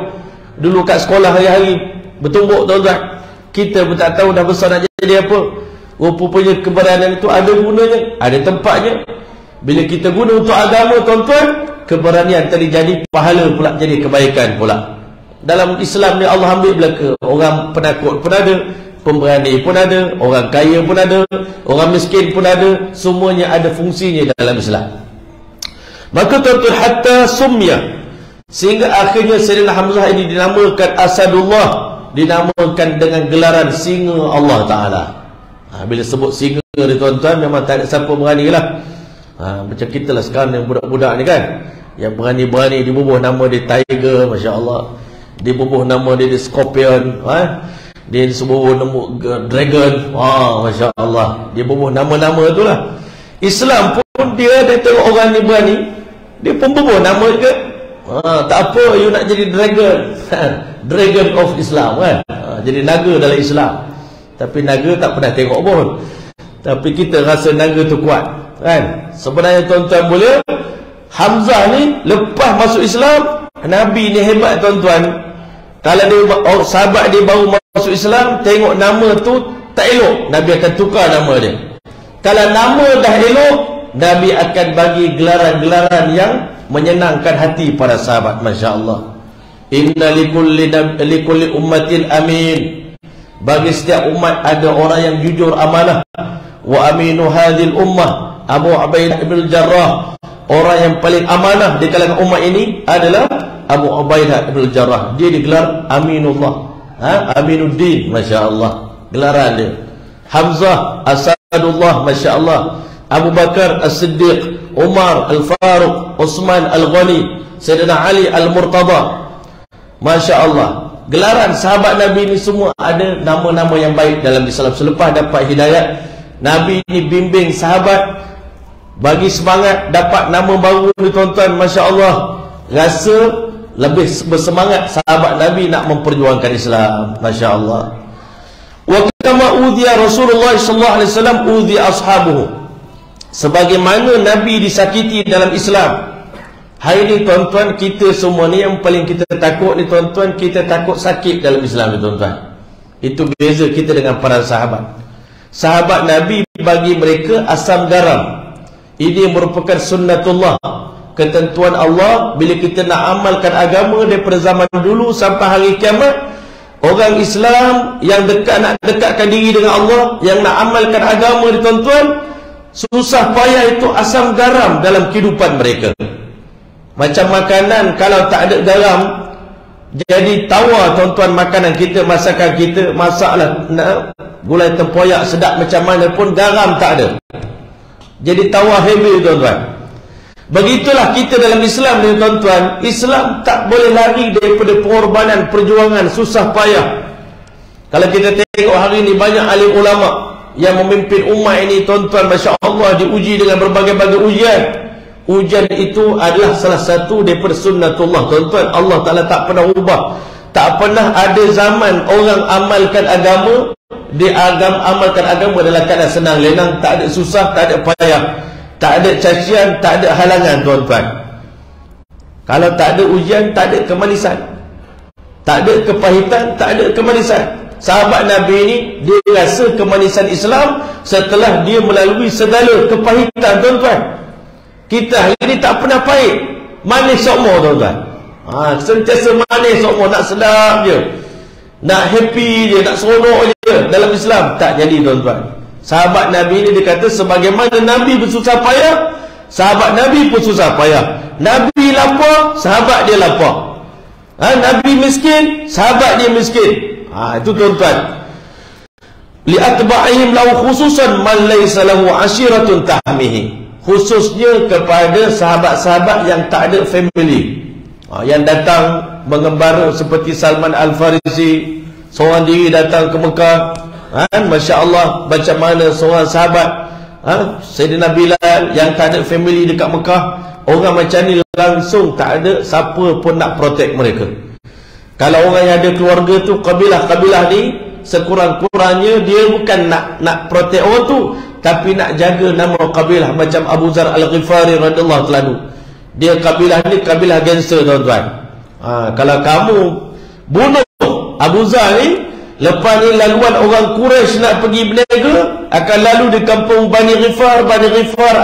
Dulu kat sekolah hari-hari bertumbuk tuan-tuan, kita pun tak tahu dah besar nak jadi apa. Rupanya keberanian itu ada gunanya, ada tempatnya. Bila kita guna untuk agama tuan-tuan, keberanian terjadi pahala pula, jadi kebaikan pula. Dalam Islam ni Allah ambil belaka. Orang penakut pun ada, pemberani pun ada, orang kaya pun ada, orang miskin pun ada. Semuanya ada fungsinya dalam Islam. Maka tuan-tuan, hatta sumya, sehingga akhirnya Sayyidina Hamzah ini dinamakan Asadullah, dinamakan dengan gelaran singa Allah Ta'ala. Bila sebut singa ni tuan-tuan, memang tak ada siapa berani lah. Macam kita lah sekarang yang budak-budak ni kan, yang berani-berani dibubuh nama dia Tiger, Masya Allah. Dibubuh nama dia Scorpion, dia dibubuh nama Dragon, Masya Allah. Dia bubuh nama-nama tu lah. Islam pun dia tengok orang ni berani, dia pun bubuh nama ke. Tak apa, you nak jadi Dragon, Dragon of Islam kan. Jadi naga dalam Islam. Tapi naga tak pernah tengok pun, tapi kita rasa naga tu kuat kan. Sebenarnya tuan-tuan boleh, Hamzah ni lepas masuk Islam, Nabi ni hebat tuan-tuan. Kalau dia sahabat dia baru masuk Islam, tengok nama tu tak elok, Nabi akan tukar nama dia. Kalau nama dah elok, Nabi akan bagi gelaran-gelaran yang menyenangkan hati para sahabat. Masya Allah. Inna likulli ummatin amin. Bagi setiap umat ada orang yang jujur amanah. Wa aminu hadhil ummah Abu Ubaidah bin Jarrah. Orang yang paling amanah di kalangan umat ini adalah Abu Ubaidah bin Jarrah. Dia digelar Aminullah, Aminuddin, Masya Allah gelaran dia. Hamzah Asadullah, Masya Allah. Abu Bakar As-Siddiq, Umar Al-Faruq, Uthman Al-Ghani, Sayyidina Ali Al-Murtada. Masya Allah. Gelaran sahabat Nabi ni semua ada nama-nama yang baik dalam Islam. Selepas dapat hidayat, Nabi ni bimbing sahabat, bagi semangat, dapat nama baru ni tuan-tuan. Masya Allah. Rasa lebih bersemangat sahabat Nabi nak memperjuangkan Islam. Masya Allah. Wa kama udhiya Rasulullah sallallahu alaihi wasallam udhiya ashabuhu. Sebagaimana Nabi disakiti dalam Islam. Hari ni tuan-tuan, kita semua ni yang paling kita takut ni tuan-tuan, kita takut sakit dalam Islam ni tuan-tuan. Itu beza kita dengan para sahabat. Sahabat Nabi bagi mereka asam garam. Ini merupakan sunnatullah, ketentuan Allah. Bila kita nak amalkan agama daripada zaman dulu sampai hari kiamat, orang Islam yang nak dekatkan diri dengan Allah, yang nak amalkan agama ni tuan-tuan, susah payah itu asam garam dalam kehidupan mereka. Macam makanan, kalau tak ada garam, jadi tawar tuan-tuan. Makanan kita, masakan kita, masaklah gulai tempoyak sedap macam mana pun, garam tak ada, jadi tawar heavy tuan-tuan. Begitulah kita dalam Islam ni tuan-tuan. Islam tak boleh lari daripada pengorbanan, perjuangan, susah payah. Kalau kita tengok hari ni, banyak alim ulama yang memimpin umat ini tuan-tuan, Masya Allah, diuji dengan berbagai-bagai ujian. Ujian itu adalah salah satu daripada sunnatullah, tuan-tuan. Allah Ta'ala tak pernah ubah. Tak pernah ada zaman orang amalkan agama, amalkan agama dalam keadaan senang lenang, tak ada susah, tak ada payah, tak ada cacian, tak ada halangan, tuan-tuan. Kalau tak ada ujian, tak ada kemanisan, tak ada kepahitan, tak ada kemanisan. Sahabat Nabi ni, dia rasa kemanisan Islam setelah dia melalui segala kepahitan, tuan-tuan. Kita hari ni tak pernah pahit, manis sokmo, tuan-tuan. Sentiasa manis sokmo, nak sedap je, nak happy je, nak seronok je dalam Islam. Tak jadi, tuan-tuan. Sahabat Nabi ni dia kata, sebagaimana Nabi bersusah payah, sahabat Nabi pun susah payah. Nabi lapar, sahabat dia lapar. Nabi miskin, sahabat dia miskin. Itu, tuan-tuan. Li'atba'ihim lahu khususan man laysa lahu ashiratun tahmihi. Khususnya kepada sahabat-sahabat yang tak ada family, yang datang mengembara seperti Salman Al-Farisi, seorang diri datang ke Mekah. Masya Allah, macam mana seorang sahabat Sayyidina Bilal yang tak ada family dekat Mekah. Orang macam ni langsung tak ada siapa pun nak protect mereka. Kalau orang yang ada keluarga tu, kabilah-kabilah ni, sekurang-kurangnya dia bukan nak protect orang tu, tapi nak jaga nama kabilah. Macam Abu Zar Al-Ghifari radhiyallahu anhu, dia kabilah ni kabilah gangster, tuan-tuan. Kalau kamu bunuh Abu Zar ni, lepas ni laluan orang Quraisy nak pergi berniaga, akan lalu di kampung Bani Ghifar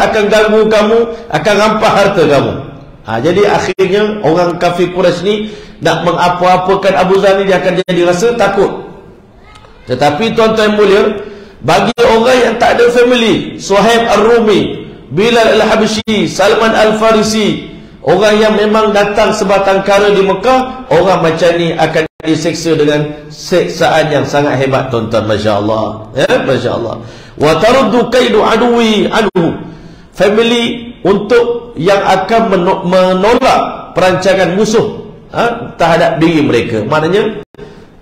akan ganggu kamu, akan rampas harta kamu. Jadi akhirnya orang kafir Quraisy ni nak mengapa-apakan Abu Zar ni, dia akan jadi rasa takut. Tetapi tuan-tuan mulia, bagi orang yang tak ada family, Suhaib Ar-Rumi, Bilal Al-Habsyi, Salman Al-Farisi, orang yang memang datang sebatang kara di Mekah, orang macam ni akan diseksa dengan seksaan yang sangat hebat, tuan-tuan. Masya Allah, Masya Allah. Wa taruddu kaidu aduwi anhu. Family untuk yang akan menolak perancangan musuh terhadap diri mereka. Maknanya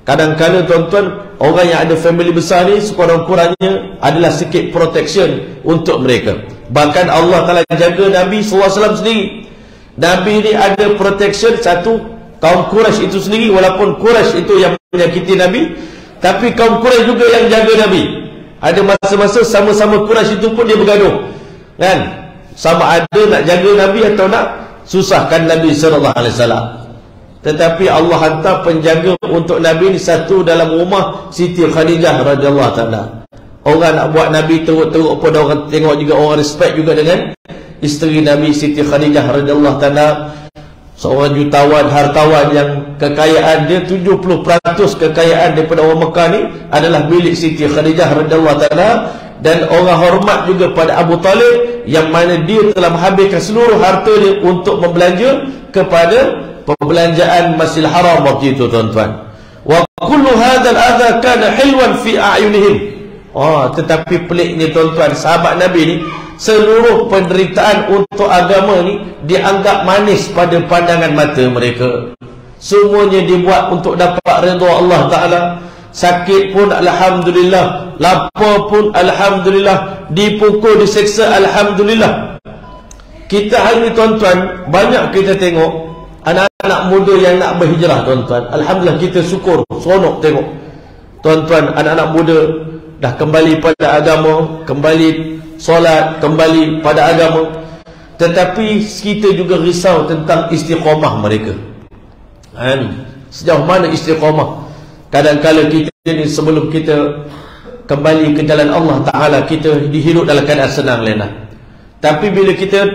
kadang-kadang, tuan-tuan, orang yang ada family besar ni sekurang-kurangnya adalah sikit protection untuk mereka. Bahkan Allah Ta'ala jaga Nabi SAW sendiri. Nabi ni ada protection, satu, kaum Quraisy itu sendiri. Walaupun Quraisy itu yang menyakiti Nabi, tapi kaum Quraisy juga yang jaga Nabi. Ada masa-masa sama-sama Quraisy itu pun dia bergaduh, kan? Sama ada nak jaga Nabi atau nak susahkan Nabi SAW. Tetapi Allah hantar penjaga untuk Nabi ni satu dalam rumah Siti Khadijah radhiyallahu taala. Orang nak buat Nabi teruk-teruk pun orang tengok juga, orang respect juga dengan isteri Nabi Siti Khadijah radhiyallahu taala. Seorang jutawan, hartawan yang kekayaan dia 70% kekayaan daripada orang Mekah ni adalah milik Siti Khadijah radhiyallahu taala. Dan orang hormat juga pada Abu Talib, yang mana dia telah menghabiskan seluruh harta dia untuk membelanja kepada perbelanjaan Masjidil Haram waktu itu, tuan-tuan. Wa kullu hadzal adha kana hilwan fi a'yunihim. Tetapi peliknya, tuan-tuan, sahabat Nabi ni, seluruh penderitaan untuk agama ni dianggap manis pada pandangan mata mereka. Semuanya dibuat untuk dapat redha Allah Ta'ala. Sakit pun alhamdulillah, lapar pun alhamdulillah, dipukul, diseksa alhamdulillah. Kita hari ni, tuan-tuan, banyak kita tengok anak-anak muda yang nak berhijrah, tuan-tuan. Alhamdulillah, kita syukur, seronok tengok, tuan-tuan, anak-anak muda dah kembali pada agama, kembali solat, kembali pada agama. Tetapi kita juga risau tentang istiqamah mereka. Sejauh mana istiqamah? Kadang-kadang kita ni, sebelum kita kembali ke jalan Allah Ta'ala, kita dihidup dalam keadaan senang lenang. Tapi bila kita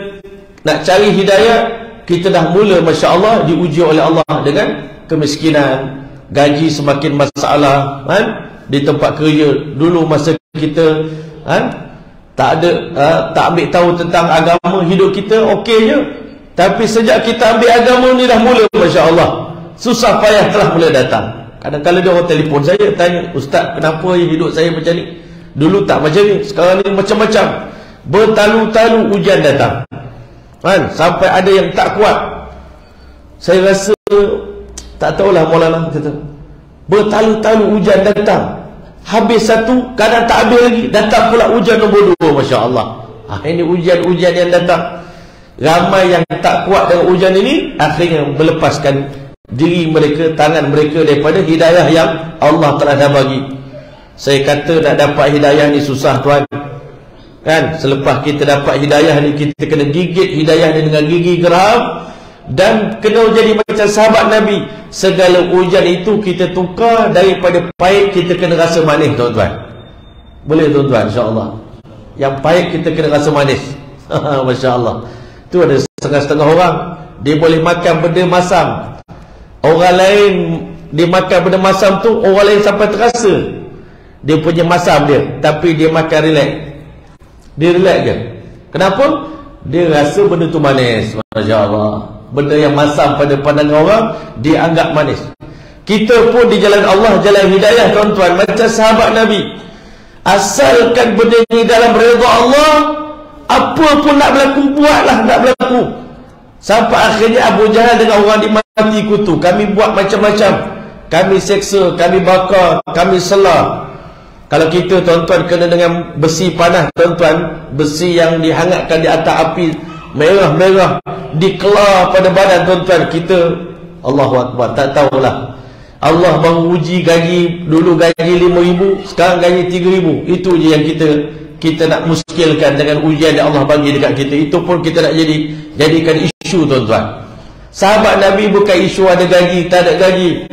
nak cari hidayah, kita dah mula, Masya Allah, diuji oleh Allah dengan kemiskinan, gaji semakin masalah, di tempat kerja. Dulu masa kita tak ambil tahu tentang agama, hidup kita okey je. Tapi sejak kita ambil agama ni dah mula, Masya Allah, susah payah telah mula datang. Kadang-kadang dia orang telefon saya, tanya, Ustaz, kenapa hidup saya macam ni? Dulu tak macam ni, sekarang ni macam-macam. Bertalu-talu ujian datang, sampai ada yang tak kuat. Saya rasa, tak tahulah Maulana kata, bertalu-talu ujian datang. Habis satu, kadang tak habis lagi, datang pula ujian nombor 2, Masya Allah. Ini ujian-ujian yang datang. Ramai yang tak kuat dengan ujian ini, akhirnya melepaskan diri mereka, tangan mereka daripada hidayah yang Allah telah dah bagi. Saya kata nak dapat hidayah ni susah tuan. Kan? Selepas kita dapat hidayah ni, kita kena gigit hidayah ni dengan gigi geram. Dan kena jadi macam sahabat Nabi. Segala ujian itu kita tukar daripada pahit, kita kena rasa manis tuan-tuan. Boleh tuan-tuan, insyaAllah. Yang pahit kita kena rasa manis. Masya Allah. Tu ada setengah-setengah orang, dia boleh makan benda masam. Orang lain dia makan benda masam tu, orang lain sampai terasa dia punya masam dia, tapi dia makan relax. Dia relax je. Kenapa? Dia rasa benda tu manis. Masya Allah. Benda yang masam pada pandangan orang, dia anggap manis. Kita pun di jalan Allah, jalan hidayah tuan-tuan, macam sahabat Nabi. Asalkan benda ni dalam redha Allah, apa pun nak berlaku, buatlah nak berlaku. Sampai akhirnya Abu Jahal dengan orang dimati kutu. Kami buat macam-macam, kami seksa, kami bakar, kami selah. Kalau kita tuan-tuan kena dengan besi panas tuan-tuan, besi yang dihangatkan di atas api merah-merah, dikelar pada badan tuan-tuan, kita Allahu Akbar, tak tahulah. Allah baru uji gaji, dulu gaji 5,000, sekarang gaji 3,000. Itu je yang kita nak muskilkan dengan ujian yang Allah bagi dekat kita. Itu pun kita nak jadikan isu tuan-tuan. Sahabat Nabi bukan isu ada gaji, tak ada gaji.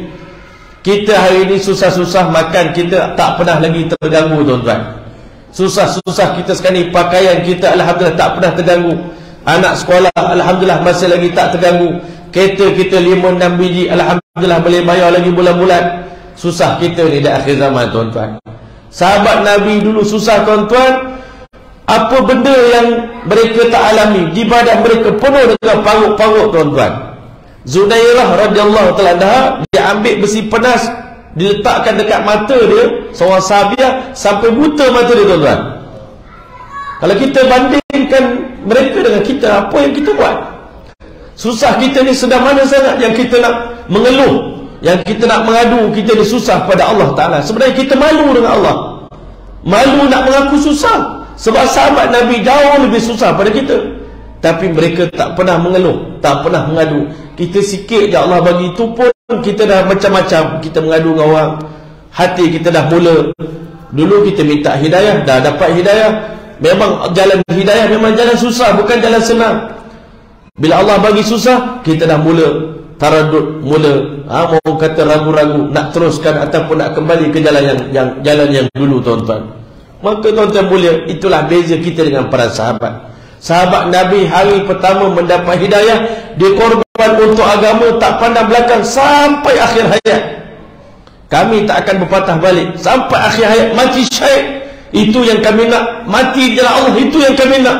Kita hari ini susah-susah makan, kita tak pernah lagi terganggu tuan-tuan. Susah-susah kita sekarang ni, pakaian kita alhamdulillah tak pernah terganggu. Anak sekolah alhamdulillah masih lagi tak terganggu. Kereta kita 5-6 biji alhamdulillah boleh bayar lagi bulan-bulan. Susah kita ni di akhir zaman tuan-tuan. Sahabat Nabi dulu susah tuan-tuan. Apa benda yang mereka tak alami, di badan mereka penuh dengan parut-parut tuan-tuan. Zunairah radhiyallahu ta'ala anha, dia ambil besi panas, diletakkan dekat mata dia, seorang sahabiah, sampai buta mata dia tuan-tuan. Kalau kita bandingkan mereka dengan kita, apa yang kita buat? Susah kita ni sedang mana sangat yang kita nak mengeluh, yang kita nak mengadu, kita ni susah pada Allah Ta'ala. Sebenarnya kita malu dengan Allah, malu nak mengaku susah. Sebab sahabat Nabi jauh lebih susah pada kita, tapi mereka tak pernah mengeluh, tak pernah mengadu. Kita sikit je Allah bagi, itu pun kita dah macam-macam, kita mengadu dengan orang. Hati kita dah mula. Dulu kita minta hidayah, dah dapat hidayah. Memang jalan hidayah memang jalan susah, bukan jalan senang. Bila Allah bagi susah, kita dah mula taradud, mula mau kata ragu-ragu nak teruskan ataupun nak kembali ke jalan yang dulu tuan-tuan. Maka tuan-tuan mulia, itulah beza kita dengan para sahabat. Sahabat Nabi hari pertama mendapat hidayah, dia korban untuk agama, tak pandang belakang sampai akhir hayat. Kami tak akan berpatah balik sampai akhir hayat, mati syahid. Itu yang kami nak. Mati di jalan Allah, itu yang kami nak.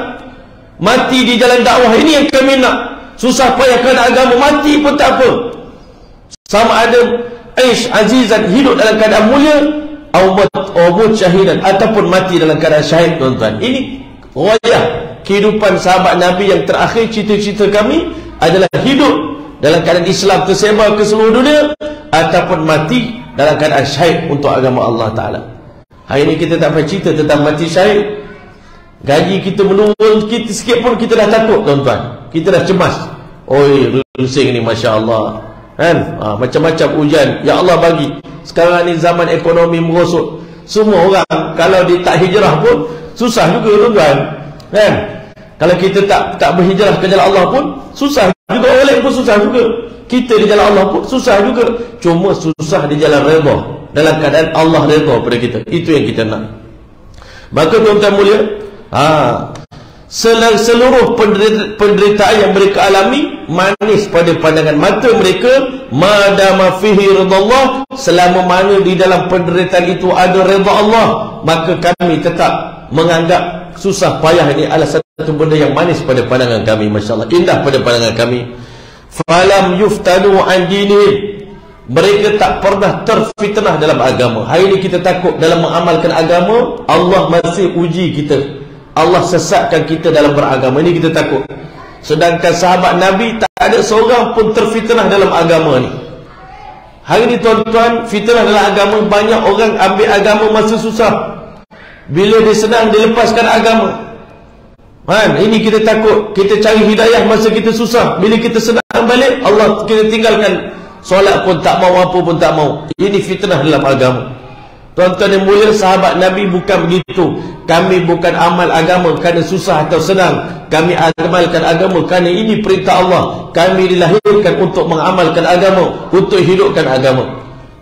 Mati di jalan dakwah, ini yang kami nak. Susah payah kerana agama, mati pun tak apa. Sama ada aish azizan, hidup dalam keadaan mulia, awmut syahidan, ataupun mati dalam keadaan syahid tuan-tuan. Ini wajah kehidupan sahabat Nabi yang terakhir. Cita-cita kami adalah hidup dalam keadaan Islam tersebar ke seluruh dunia, ataupun mati dalam keadaan syahid untuk agama Allah Ta'ala. Hari ini kita tak payah cerita tentang mati syahid. Gaji kita menurun kita sikit pun kita dah takut tuan-tuan, kita dah cemas. Oi, rusing ni Masya Allah, kan? Macam-macam ujian yang Allah bagi. Sekarang ni zaman ekonomi merosot, semua orang kalau dia tak hijrah pun susah juga tuan-tuan, kan? Kalau kita tak berhijrah ke jalan Allah pun susah juga, orang lain pun susah juga. Kita di jalan Allah pun susah juga. Cuma susah di jalan redha, dalam keadaan Allah redha pada kita. Itu yang kita nak. Maka tuan-tuan mulia, seluruh penderitaan yang mereka alami manis pada pandangan mata mereka. Madama fihi ridallah, selama mana di dalam penderitaan itu ada redha Allah, maka kami tetap menganggap susah payah ini adalah satu benda yang manis pada pandangan kami. Masya Allah, indah pada pandangan kami. Falam yuftanu an dinihim, mereka tak pernah terfitnah dalam agama. Hari ini kita takut dalam mengamalkan agama, Allah masih uji kita, Allah sesatkan kita dalam beragama. Ini kita takut. Sedangkan sahabat Nabi tak ada seorang pun terfitnah dalam agama ni. Hari ini tuan-tuan, fitnah dalam agama, banyak orang ambil agama masa susah. Bila dia senang, dia lepaskan agama. Ini kita takut, kita cari hidayah masa kita susah. Bila kita senang balik, Allah kita tinggalkan. Solat pun tak mau, apa pun tak mau. Ini fitnah dalam agama. Tuan-tuan yang mulia, sahabat Nabi bukan begitu. Kami bukan amal agama kerana susah atau senang. Kami amalkan agama kerana ini perintah Allah. Kami dilahirkan untuk mengamalkan agama, untuk hidupkan agama.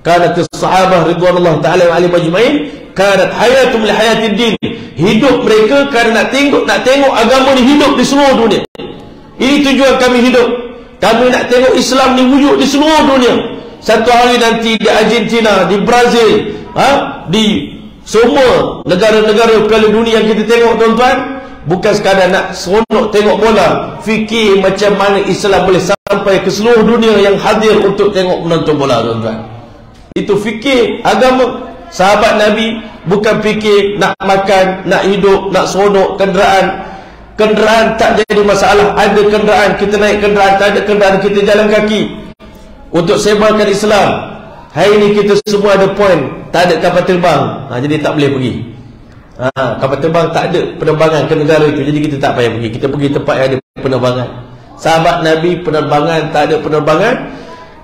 Kanat as-sahabah ridwanullah ta'ala alaihim ajma'in kanat hayatum li hayatid din. Hidup mereka kerana nak tengok agama ni hidup di seluruh dunia. Ini tujuan kami hidup. Kami nak tengok Islam ni wujud di seluruh dunia. Satu hari nanti di Argentina, di Brazil, di semua negara-negara Piala Dunia yang kita tengok, tuan-tuan, bukan sekadar nak seronok tengok bola. Fikir macam mana Islam boleh sampai ke seluruh dunia yang hadir untuk tengok menonton bola, tuan-tuan. Itu fikir agama. Sahabat Nabi bukan fikir nak makan, nak hidup, nak seronok, kenderaan tak jadi masalah. Ada kenderaan, kita naik kenderaan. Tak ada kenderaan, kita jalan kaki untuk sebarkan Islam. Hari ini kita semua ada poin. Tak ada kapal terbang, jadi tak boleh pergi. Kapal terbang tak ada penerbangan ke negara itu, jadi kita tak payah pergi. Kita pergi tempat yang ada penerbangan. Sahabat Nabi penerbangan, tak ada penerbangan.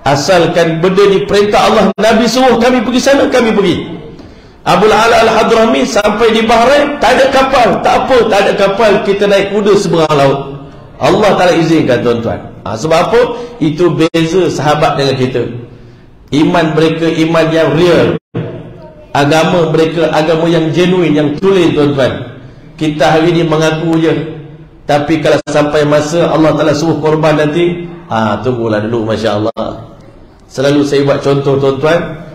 Asalkan benda ni perintah Allah, Nabi suruh kami pergi sana, kami pergi. Abul Ala Al-Hadrami sampai di Bahrain, tak ada kapal. Tak apa, tak ada kapal, kita naik kuda seberang laut. Allah Ta'ala izinkan, tuan-tuan. Sebab apa? Itu beza sahabat dengan kita. Iman mereka iman yang real. Agama mereka agama yang genuine, yang tulen, tuan-tuan. Kita hari ini mengaku je. Tapi kalau sampai masa Allah Ta'ala suruh korban nanti, tunggulah dulu, Masya Allah. Selalu saya buat contoh, tuan-tuan.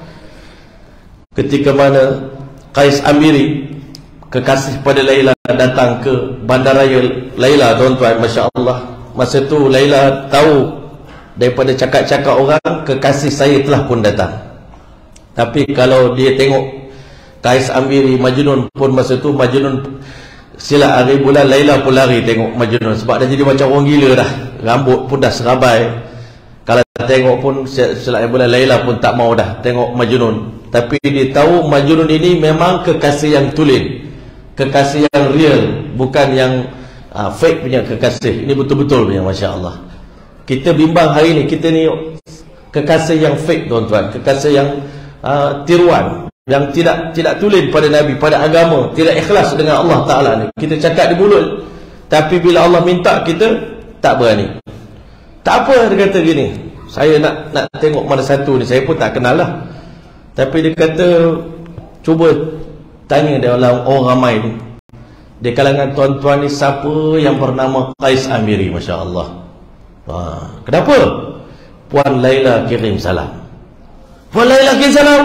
Ketika mana Qais Amiri, kekasih pada Laila, datang ke bandaraya Laila, tuan-tuan, Masya Allah. Masa tu Laila tahu daripada cakap-cakap orang, kekasih saya telah pun datang. Tapi kalau dia tengok Qais Amiri, Majnun pun masa tu, Majnun silap hari bulan, Laila pun lari tengok Majnun. Sebab dah jadi macam orang gila dah. Rambut pun dah serabai. Kalau tengok pun silap hari bulan, Laila pun tak mau dah tengok Majnun. Tapi dia tahu Majnun ini memang kekasih yang tulen, kekasih yang real, bukan yang fake punya kekasih. Ini betul-betul punya, Masya Allah. Kita bimbang hari ni, kita ni kekasih yang fake, tuan-tuan. Kekasih yang tiruan, yang tidak tulen pada Nabi, pada agama, tidak ikhlas dengan Allah Ta'ala ni. Kita cakap di mulut, tapi bila Allah minta kita tak berani. Tak apa, dia kata gini, saya nak tengok mana satu ni, saya pun tak kenal lah. Tapi dia kata, cuba tanya dia orang ramai ni, di kalangan tuan-tuan ni, siapa yang bernama Qais Amiri, Masya Allah. Kenapa? Puan Laila kirim salam. Puan Laila kirim salam,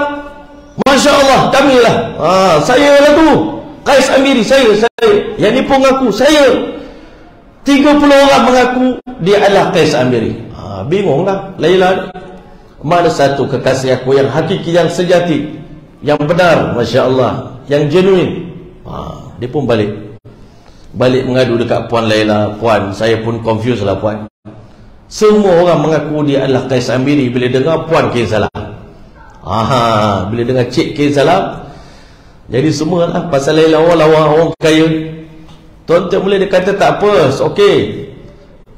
Masya Allah, kamilah. Saya lah tu, Qais Amiri, saya. Yang ni pun mengaku, saya. 30 orang mengaku dia adalah Qais Amiri. Bingunglah Laila. Mana satu kekasih aku yang hakiki, yang sejati, yang benar, Masya Allah, yang genuine. Dia pun balik mengadu dekat Puan Laila. Puan, saya pun confused lah, Puan. Semua orang mengaku dia adalah Qais Amiri. Bila dengar Puan kirim salam, bila dengar Cik kirim salam, jadi semua lah. Pasal Laila orang kaya. Tuan-tuan boleh dia kata tak apa, okey,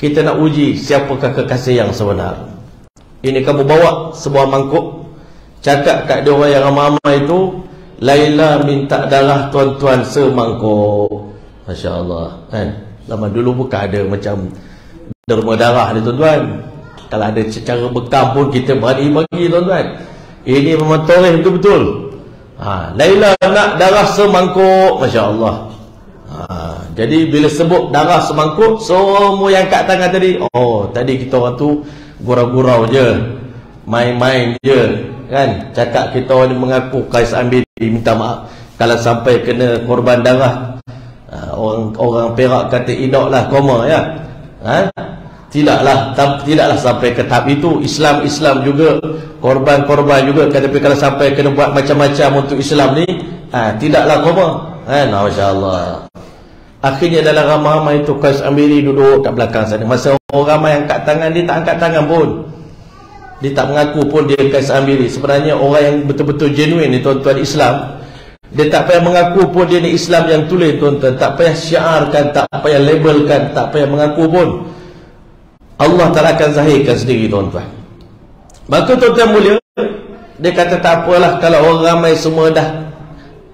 kita nak uji siapakah kekasih yang sebenar. Ini kamu bawa sebuah mangkuk, cakap kat dia orang yang ramai-ramai itu, Laila minta darah tuan-tuan semangkuk. Masya Allah, kan? Lama dulu bukan ada macam derma darah ni, tuan-tuan. Kalau ada cara bekam pun kita berani bagi, tuan-tuan. Ini memang toreh betul-betul. Laila nak darah semangkuk, Masya Allah. Jadi bila sebut darah semangkuk, semua yang kat tangan tadi, tadi kita orang tu gurau-gurau je, main-main je, kan? Cakap kita orang ni mengaku Qais Amiri, minta maaf kalau sampai kena korban darah. Orang Perak kata idak lah, koma, ya. Tidaklah sampai ke tahap itu. Islam juga, korban juga. Tapi kalau sampai kena buat macam-macam untuk Islam ni, tidaklah koma, Masya Allah. Akhirnya dalam ramai-ramai itu, Qais Amiri duduk kat belakang sana. Masa orang ramai angkat tangan, dia tak angkat tangan pun. Dia tak mengaku pun dia Qais Amiri. Sebenarnya orang yang betul-betul genuine ni, tuan-tuan Islam, Dia tak payah mengaku pun dia ni Islam yang tulen, tuan-tuan. Tak payah syiarkan, tak payah labelkan, tak payah mengaku pun. Allah Ta'ala akan zahirkan sendiri, tuan-tuan. Maka tuan-tuan mulia, dia kata tak apalah kalau orang ramai semua dah,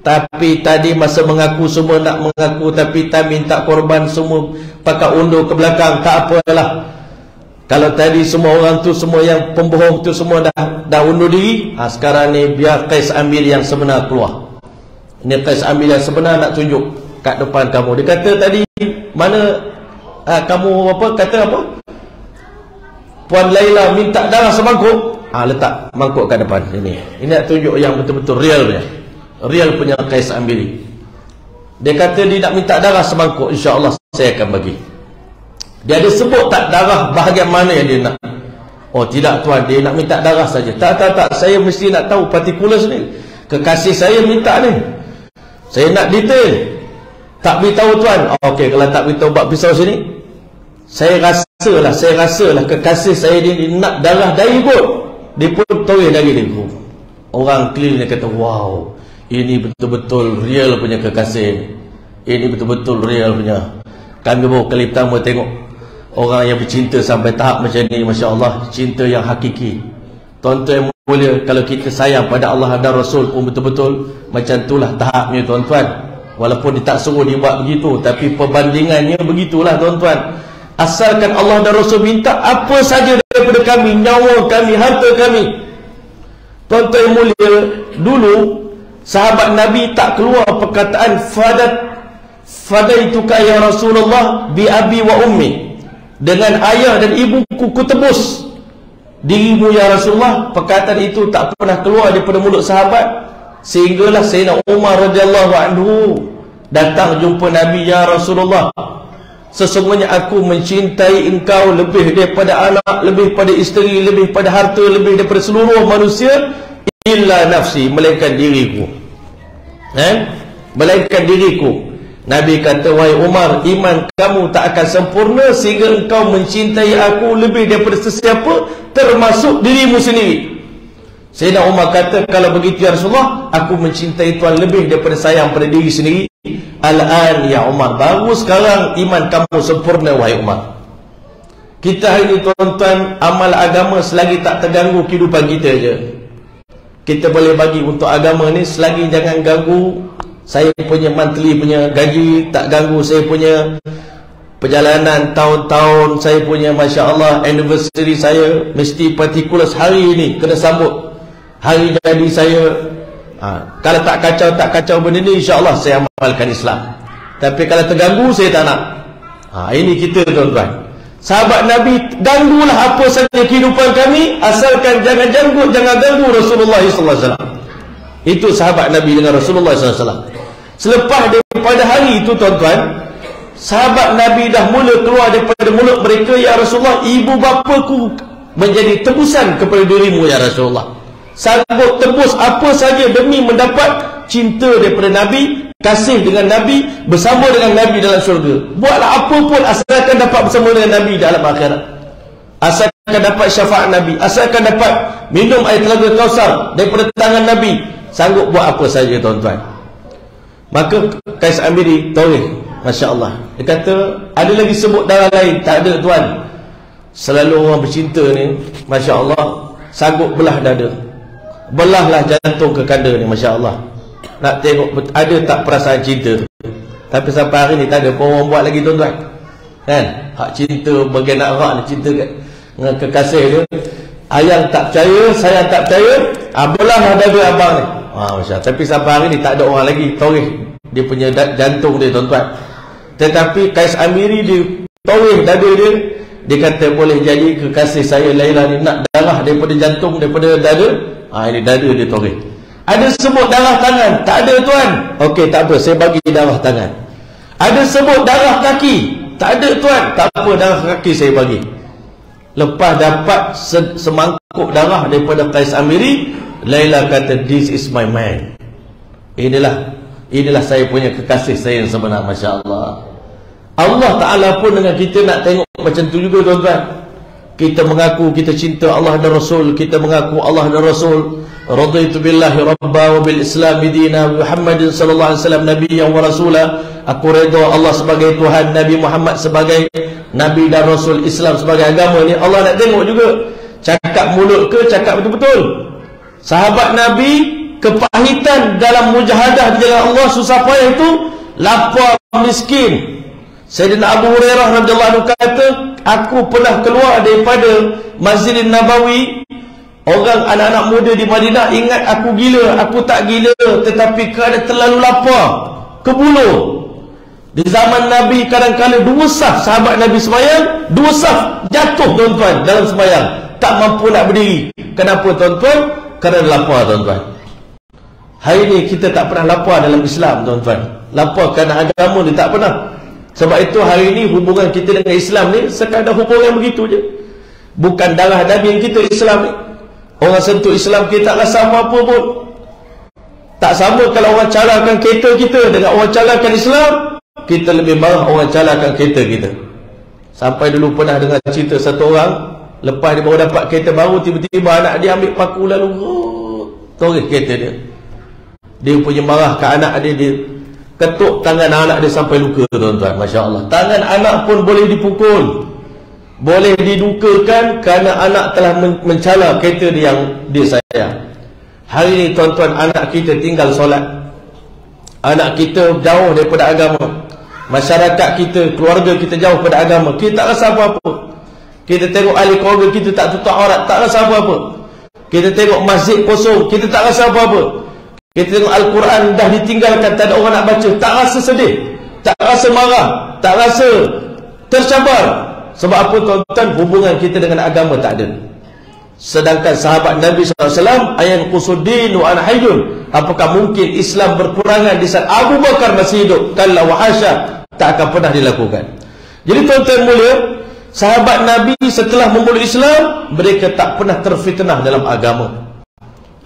tapi tadi masa mengaku semua nak mengaku, tapi tak minta korban, semua pakai undur ke belakang, tak apalah. Kalau tadi semua orang tu, semua yang pembohong tu semua dah undur diri, sekarang ni biar Qais Amir yang sebenar keluar. Ini Qais Amir yang sebenar nak tunjuk kat depan kamu. Dia kata tadi mana kamu apa kata apa? Puan Laila minta darah semangkuk. Letak mangkuk kat depan ini. Ini nak tunjuk yang betul-betul real punya. Real punya Qais Amiri. Dia kata dia nak minta darah semangkuk, insya-Allah saya akan bagi. Dia ada sebut tak darah bahagian mana yang dia nak? Oh tidak tuan, dia nak minta darah saja. Tak, saya mesti nak tahu particulars ni. Kekasih saya minta ni. Saya nak detail. Tak beritahu tuan. Okey, kalau tak beritahu bab pisau sini, saya rasalah kekasih saya ni nak darah dari kot. Dia pun toreh lagi dia. Orang clear dia kata, wow, ini betul-betul real punya kekasih. Ini betul-betul real punya. Kami baru kali pertama tengok orang yang bercinta sampai tahap macam ni, Masya Allah. Cinta yang hakiki. Tuan-tuan yang mulia, kalau kita sayang pada Allah dan Rasul pun betul-betul macam itulah tahapnya, tuan-tuan. Walaupun dia tak suruh dia buat begitu, tapi perbandingannya begitulah, tuan-tuan. Asalkan Allah dan Rasul minta apa saja daripada kami, nyawa kami, harta kami. Tuan-tuan yang mulia, dulu sahabat Nabi tak keluar perkataan fadaituka ya Rasulullah bi abi wa ummi. Dengan ayah dan ibuku ku tebus dirimu ya Rasulullah. Perkataan itu tak pernah keluar daripada mulut sahabat, sehinggalah Sayyidina Umar radhiyallahu anhu datang jumpa Nabi, ya Rasulullah, sesungguhnya aku mencintai engkau lebih daripada anak, lebih pada isteri, lebih pada harta, lebih daripada seluruh manusia, illa nafsi, melainkan diriku. Melainkan diriku. Nabi kata, wahai Umar, iman kamu tak akan sempurna sehingga engkau mencintai aku lebih daripada sesiapa, termasuk dirimu sendiri. Sayyidina Umar kata, kalau begitu ya Rasulullah, aku mencintai Tuhan lebih daripada sayang pada diri sendiri. Al-an ya Umar, baru sekarang iman kamu sempurna wahai Umar. Kita hari ini tuan-tuan, amal agama selagi tak terganggu kehidupan kita je, kita boleh bagi untuk agama ni, selagi jangan ganggu saya punya monthly punya gaji, tak ganggu saya punya perjalanan tahun-tahun, saya punya Masya Allah anniversary saya, mesti particular hari ini kena sambut hari jadi saya. Kalau tak kacau benda ni, insya-Allah saya amalkan Islam. Tapi kalau terganggu, saya tak nak. Ini kita tuan-tuan. Sahabat Nabi, ganggulah apa saja kehidupan kami, asalkan jangan ganggu Rasulullah SAW. Itu sahabat Nabi dengan Rasulullah SAW. Selepas daripada hari itu tuan-tuan, sahabat Nabi dah mula keluar daripada mulut mereka, ya Rasulullah, ibu bapaku menjadi tebusan kepada dirimu ya Rasulullah. Sanggup tebus apa saja demi mendapat cinta daripada Nabi, kasih dengan Nabi, bersama dengan Nabi dalam syurga. Buatlah apa pun asalkan dapat bersama dengan Nabi dalam akhirat, asalkan dapat syafaat Nabi, asalkan dapat minum air telaga Kausar daripada tangan Nabi. Sanggup buat apa saja tuan-tuan. Maka Qais Amiri toreh, Masya Allah. Dia kata, ada lagi sebut darah lain? Tak ada tuan. Selalu orang bercinta ni, Masya Allah, sanggup belah dada, belahlah jantung ke kanda ni, Masya Allah. Nak tengok ada tak perasaan cinta tu. Tapi sampai hari ni tak ada pun orang buat lagi tuan-tuan. Kan? Hak cinta bagian nak hak ni, cinta dengan kekasih dia. Ayang tak percaya, sayang tak percaya, belahlah dada abang ni. Masya Allah. Tapi sampai hari ni tak ada orang lagi toreh dia punya jantung dia tuan-tuan. Tetapi Qais Amiri dia toreh dada dia. Dia kata boleh jadi kekasih saya Laila ni nak darah daripada jantung, daripada dada. Ini dada dia toreh. Ada sebut darah tangan? Tak ada tuan. Okey, tak apa, saya bagi darah tangan. Ada sebut darah kaki? Tak ada tuan. Tak apa, darah kaki saya bagi. Lepas dapat semangkuk darah daripada Qais Amiri, Laila kata, this is my man. Inilah saya punya kekasih saya yang sebenar, Masya Allah. Allah Ta'ala pun dengan kita nak tengok macam tu juga tuan-tuan. Kita mengaku kita cinta Allah dan Rasul, kita mengaku Allah dan Rasul, Raditu billahi rabba wa bil islam dina wa Muhammadin sallallahu alaihi wasallam nabiyyan wa rasula. Aku redha Allah sebagai Tuhan, Nabi Muhammad sebagai Nabi dan Rasul, Islam sebagai agama. Ni Allah nak tengok juga cakap mulut ke cakap betul-betul. Sahabat Nabi kepahitan dalam mujahadah di jalan Allah, susah payah itu, lapar miskin. Sayyidina Abu Hurairah radhiyallahu anhu kata, aku pernah keluar daripada Masjidin Nabawi. Orang anak-anak muda di Madinah ingat aku gila. Aku tak gila, tetapi kerana terlalu lapar, kebuluh. Di zaman Nabi kadang-kadang 2 saf sahabat Nabi sembahyang, 2 saf jatuh tuan-tuan dalam sembahyang, tak mampu nak berdiri. Kenapa tuan-tuan? Kerana lapar tuan-tuan. Hari ini kita tak pernah lapar dalam Islam tuan-tuan. Lapar kerana agama ni tak pernah. Sebab itu hari ini hubungan kita dengan Islam ni sekadar hubungan begitu je. Bukan darah daging kita Islam ni. Orang sentuh Islam kita tak rasa apa-apa pun. Tak sama kalau orang calakan kereta kita dengan orang calakan Islam. Kita lebih marah orang calakan kereta kita. Sampai dulu pernah dengar cerita satu orang, lepas dia baru dapat kereta baru, tiba-tiba anak dia ambil paku lalu toreh kereta dia. Dia punya marah ke anak dia, dia ketuk tangan anak dia sampai luka tuan-tuan. Masya Allah. Tangan anak pun boleh dipukul, boleh didukakan kerana anak telah mencala kereta dia yang dia sayang. Hari ini tuan-tuan, anak kita tinggal solat, anak kita jauh daripada agama, masyarakat kita, keluarga kita jauh daripada agama. Kita tak rasa apa-apa. Kita tengok ahli keluarga kita tak tutup aurat, tak rasa apa-apa. Kita tengok masjid kosong, kita tak rasa apa-apa. Kita tengok Al-Quran dah ditinggalkan, tak ada orang nak baca, tak rasa sedih, tak rasa marah, tak rasa tercabar. Sebab apa tuan-tuan? Hubungan kita dengan agama tak ada. Sedangkan sahabat Nabi SAW, ayan qusuddin wa ana hayyun. Apakah mungkin Islam berkurangan di saat Abu Bakar masih hidup? Kalla wa hasya, tak akan pernah dilakukan. Jadi tuan-tuan mulia, sahabat Nabi setelah memeluk Islam, mereka tak pernah terfitnah dalam agama.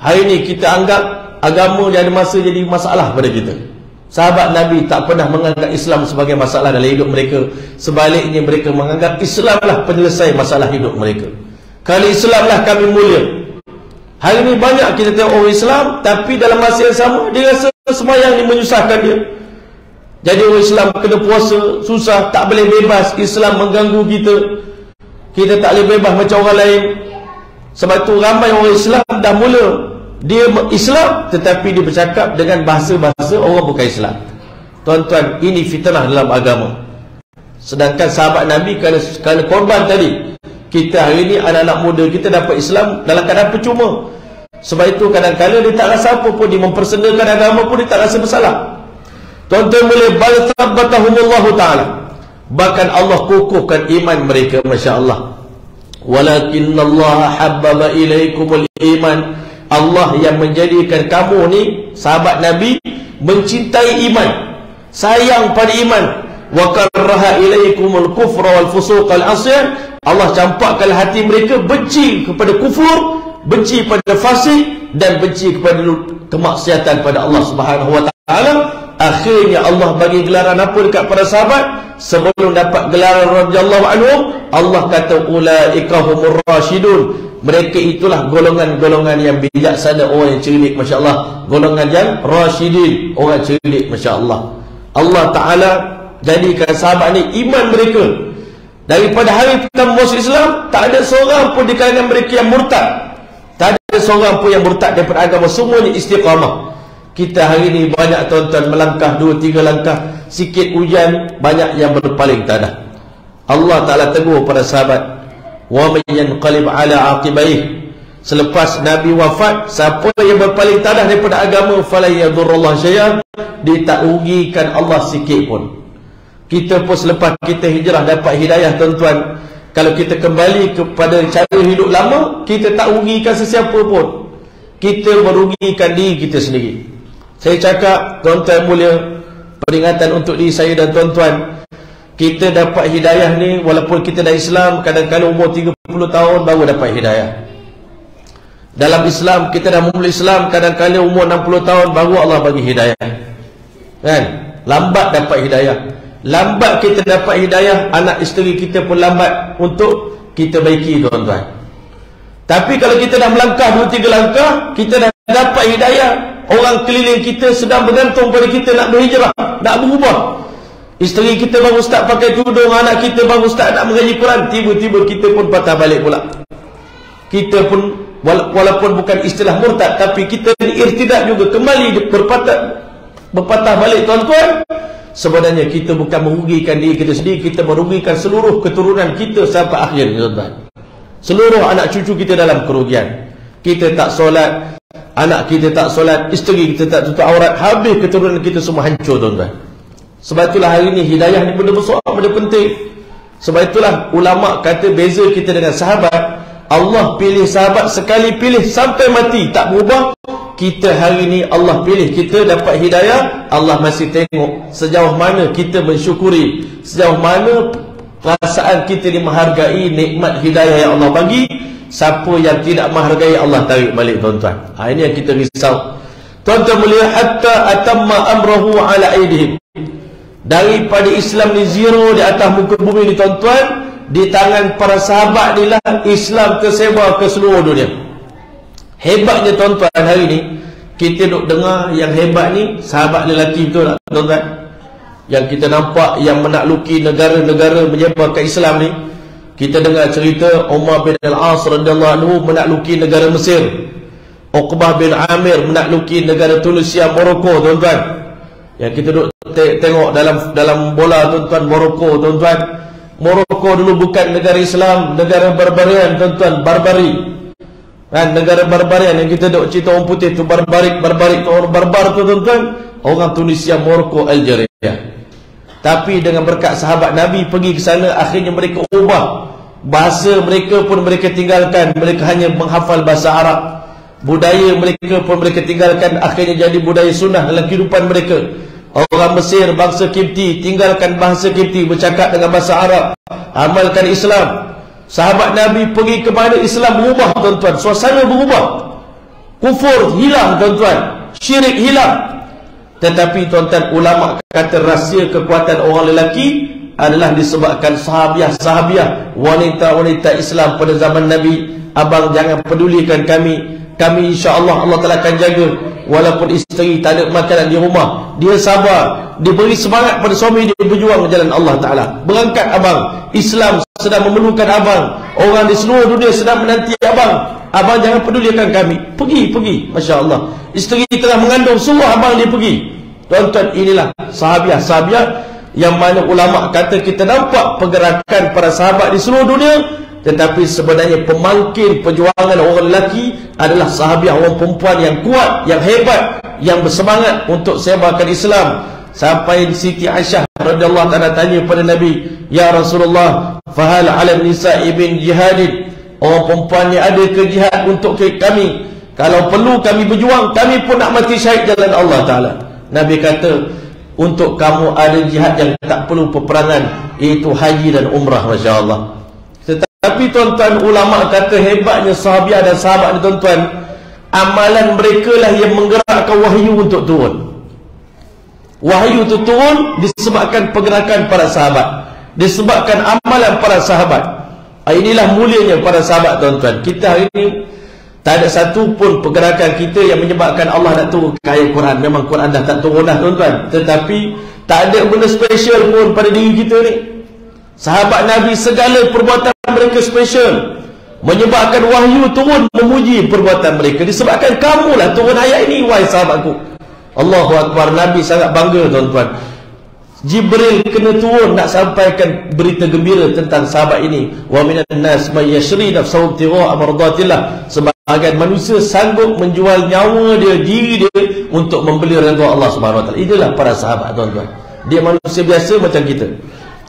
Hari ini kita anggap agama ada masa jadi masalah pada kita. Sahabat Nabi tak pernah menganggap Islam sebagai masalah dalam hidup mereka. Sebaliknya mereka menganggap Islamlah penyelesai masalah hidup mereka. Kali Islamlah kami mulia. Hari ini banyak kita tengok orang Islam, tapi dalam masa yang sama dia rasa sembahyang ni menyusahkan dia. Jadi orang Islam kena puasa susah, tak boleh bebas, Islam mengganggu kita. Kita tak boleh bebas macam orang lain. Sebab tu ramai orang Islam dah mula dia Islam, tetapi dia bercakap dengan bahasa-bahasa orang bukan Islam. Tuan-tuan, ini fitnah dalam agama. Sedangkan sahabat Nabi kerana korban tadi, kita hari ini anak-anak muda kita dapat Islam dalam keadaan percuma. Sebab itu kadang-kadang dia tak rasa apa pun, dia mempersendakan agama pun dia tak rasa bersalah. Tuan-tuan boleh bal thabbatahumullahu ta'ala, bahkan Allah kukuhkan iman mereka. Masya Allah. Walakinnallaha habbaba ilaikumul iman. Allah yang menjadikan kamu ni sahabat Nabi mencintai iman, sayang pada iman. Wa karaha ilaikumul kufra wal fusuq wal asyan. Allah campakkan hati mereka benci kepada kufur, benci pada fasik, dan benci kepada kemaksiatan pada Allah Subhanahu wa taala. Akhirnya Allah bagi gelaran apa dekat para sahabat? Sebelum dapat gelaran radhiyallahu anhum, Allah kata ulaika humur rasyidun. Mereka itulah golongan-golongan yang bijaksana, orang yang cerdik. Masya Allah. Golongan yang rasyidin, orang cerdik. Masya Allah. Allah Ta'ala jadikan sahabat ni iman mereka. Daripada hari pertama masuk Islam, tak ada seorang pun di kalangan mereka yang murtad. Tak ada seorang pun yang murtad daripada agama. Semuanya istiqamah. Kita hari ini banyak tuan-tuan melangkah 2-3 langkah, sikit hujan banyak yang berpaling tanah. Allah Ta'ala tegur pada sahabat, wa man yanqalib ala aqibaih. Selepas Nabi wafat, siapa yang berpaling tanah daripada agama, fala yadurrullah syai'an, dia tak rugikan Allah sikit pun. Kita pun selepas kita hijrah dapat hidayah tuan-tuan, kalau kita kembali kepada cara hidup lama, kita tak rugikan sesiapa pun. Kita merugikan diri kita sendiri. Saya cakap tuan-tuan mulia, peringatan untuk diri saya dan tuan-tuan, kita dapat hidayah ni walaupun kita dah Islam, kadang-kadang umur 30 tahun baru dapat hidayah. Dalam Islam kita dah memulai Islam, kadang-kadang umur 60 tahun baru Allah bagi hidayah. Kan? Lambat dapat hidayah. Lambat kita dapat hidayah, anak isteri kita pun lambat untuk kita baiki tuan-tuan. Tapi kalau kita dah melangkah 2-3 langkah, kita dah dapat hidayah. Orang keliling kita sedang bergantung pada kita nak berhijrah, nak berubah. Isteri kita baru start pakai tudung, anak kita baru start nak mengaji Quran, tiba-tiba kita pun patah balik pula. Kita pun walaupun bukan istilah murtad, tapi kita irtidad juga, kembali berpatah balik tuan-tuan. Sebenarnya kita bukan merugikan diri kita sendiri, kita merugikan seluruh keturunan kita sampai akhir, tuan-tuan. Seluruh anak cucu kita dalam kerugian. Kita tak solat, anak kita tak solat, isteri kita tak tutup aurat, habis keturunan kita semua hancur, tuan-tuan. Sebab itulah hari ini hidayah ni benda besar, benda penting. Sebab itulah ulama kata beza kita dengan sahabat. Allah pilih sahabat sekali pilih sampai mati tak berubah. Kita hari ini Allah pilih kita dapat hidayah, Allah masih tengok sejauh mana kita mensyukuri, sejauh mana perasaan kita ni menghargai nikmat hidayah yang Allah bagi. Siapa yang tidak menghargai, Allah tarik balik, tuan-tuan. Ini yang kita risau. Tuan-tuan melihat hatta atamma amrahu ala aidihim. Daripada Islam ni zero di atas muka bumi ni, tuan-tuan, di tangan para sahabat ni lah Islam tersebar ke seluruh dunia. Hebatnya tuan-tuan, hari ni kita duk dengar yang hebat ni sahabat lelaki, betul tak tuan-tuan? Yang kita nampak yang menakluki negara-negara menyebarkan Islam ni. Kita dengar cerita Umar bin Al-As radhiyallahu anhu menakluki negara Mesir, Uqbah bin Amir menakluki negara Tunisia, Morocco, tuan-tuan. Yang kita duk tengok dalam bola, tuan-tuan, Morocco, tuan-tuan. Morocco dulu bukan negara Islam, negara barbarian, tuan-tuan, barbari. Kan, negara barbarian yang kita duk cerita orang putih tu barbarik tu orang barbar tu, tuan-tuan. Orang Tunisia, Morocco, Algeria. Tapi dengan berkat sahabat Nabi pergi ke sana, akhirnya mereka ubah bahasa mereka pun mereka tinggalkan, mereka hanya menghafal bahasa Arab. Budaya mereka pun mereka tinggalkan, akhirnya jadi budaya sunnah dalam kehidupan mereka. Orang Mesir, bangsa Kipti, tinggalkan bahasa Kipti, bercakap dengan bahasa Arab, amalkan Islam. Sahabat Nabi pergi ke mana, Islam berubah, tuan-tuan, suasana berubah, kufur hilang, tuan-tuan, syirik hilang. Tetapi tuan-tuan, ulama kata rahsia kekuatan orang lelaki adalah disebabkan sahabiah, wanita-wanita Islam pada zaman Nabi. Abang jangan pedulikan kami insya-Allah Allah Taala akan jaga. Walaupun isteri tak ada makanan di rumah, dia sabar, dia beri semangat pada suami dia berjuang jalan Allah Taala. Berangkat abang, Islam sedang memerlukan abang, orang di seluruh dunia sedang menanti abang. Abang jangan pedulikan kami, pergi, Masya Allah. Isteri tengah mengandung, suruh abang dia pergi. Tuan-tuan, inilah sahabiah yang mana ulama kata kita nampak pergerakan para sahabat di seluruh dunia. Tetapi sebenarnya pemangkin perjuangan orang lelaki adalah sahabiah, orang perempuan yang kuat, yang hebat, yang bersemangat untuk sebarkan Islam. Sampai Siti Aisyah radhiyallahu ta'ala tanya pada Nabi, "Ya Rasulullah, fahal 'ala nisa'i bin jihadin?" Orang perempuan ni ada ke jihad untuk kami? Kalau perlu kami berjuang, kami pun nak mati syahid jalan Allah Ta'ala. Nabi kata, untuk kamu ada jihad yang tak perlu peperangan, iaitu haji dan umrah, Masya Allah. Tetapi tuan-tuan, ulama kata hebatnya sahabiah dan sahabat ni, tuan-tuan, amalan mereka lah yang menggerakkan wahyu untuk turun. Wahyu itu turun disebabkan pergerakan para sahabat, disebabkan amalan para sahabat. Inilah mulianya para sahabat, tuan-tuan. Kita hari ini tak ada satu pun pergerakan kita yang menyebabkan Allah nak turun ke ayat Quran. Memang Quran dah tak turun dah, tuan-tuan. Tetapi tak ada benda special pun pada diri kita ni. Sahabat Nabi segala perbuatan mereka special, menyebabkan wahyu turun memuji perbuatan mereka. Disebabkan kamulah turun ayat ini, wahai sahabatku. Allahu Akbar. Nabi sangat bangga, tuan-tuan. Jibril kena turun nak sampaikan berita gembira tentang sahabat ini. Wa minan nas may yashri nafsahu ibtigha'a mardatillah. Sebahagian manusia sanggup menjual nyawa dia, diri dia untuk membeli redha Allah Subhanahu wa taala. Inilah para sahabat, tuan-tuan. Dia manusia biasa macam kita.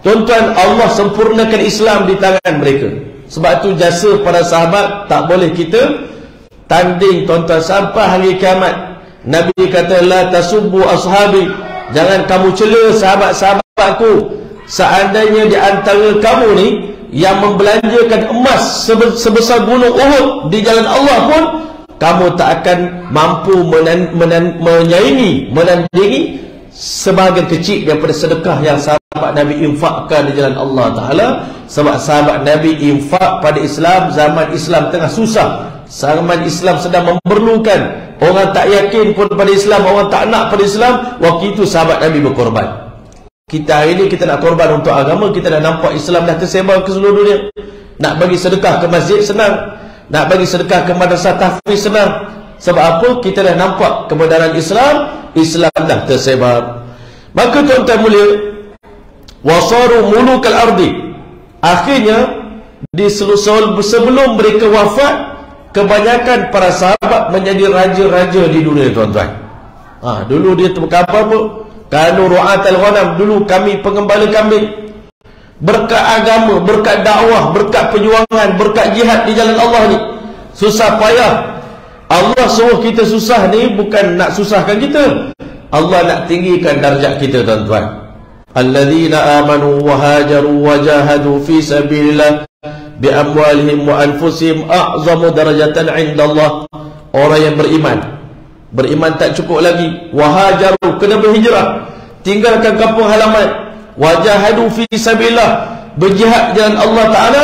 Tuan-tuan, Allah sempurnakan Islam di tangan mereka. Sebab tu jasa para sahabat tak boleh kita tanding, tuan-tuan, sampai hari kiamat. Nabi kata, la tasubbu ashabi, jangan kamu cela sahabat-sahabatku. Seandainya di antara kamu ni yang membelanjakan emas sebesar gunung Uhud di jalan Allah pun, kamu tak akan mampu menandingi sebahagian kecil daripada sedekah yang sahabat Nabi infakkan di jalan Allah Ta'ala. Sebab sahabat Nabi infak pada Islam, zaman Islam tengah susah, zaman Islam sedang memerlukan. Orang tak yakin pun pada Islam, orang tak nak pada Islam, waktu itu sahabat Nabi berkorban. Kita hari ini kita nak korban untuk agama. Kita dah nampak Islam dah tersebar ke seluruh dunia. Nak bagi sedekah ke masjid senang, nak bagi sedekah ke madrasah tahfiz senang. Sebab apa? Kita dah nampak kebenaran Islam, Islam dah tersebar. Maka tuan-tuan mulia, wasaru mulukal ardi, akhirnya sebelum mereka wafat, kebanyakan para sahabat menjadi raja-raja di dunia, tuan-tuan. Dulu dia berkhabar pun, kanu ru'atal ghanam, dulu kami pengembala kambing. Berkat agama, berkat dakwah, berkat perjuangan, berkat jihad di jalan Allah ni, susah payah. Allah suruh kita susah ni bukan nak susahkan kita, Allah nak tinggikan darjat kita, tuan-tuan. Alladzina amanu wa hajaru wa jahadu fi sabilillah bi amwalihim wa anfusihim a'zamu darajatan 'inda Allah. Orang yang beriman tak cukup lagi, wahajaru, kena berhijrah, tinggalkan kampung halaman, wajahadu fi sabilillah, berjihad jalan Allah Ta'ala,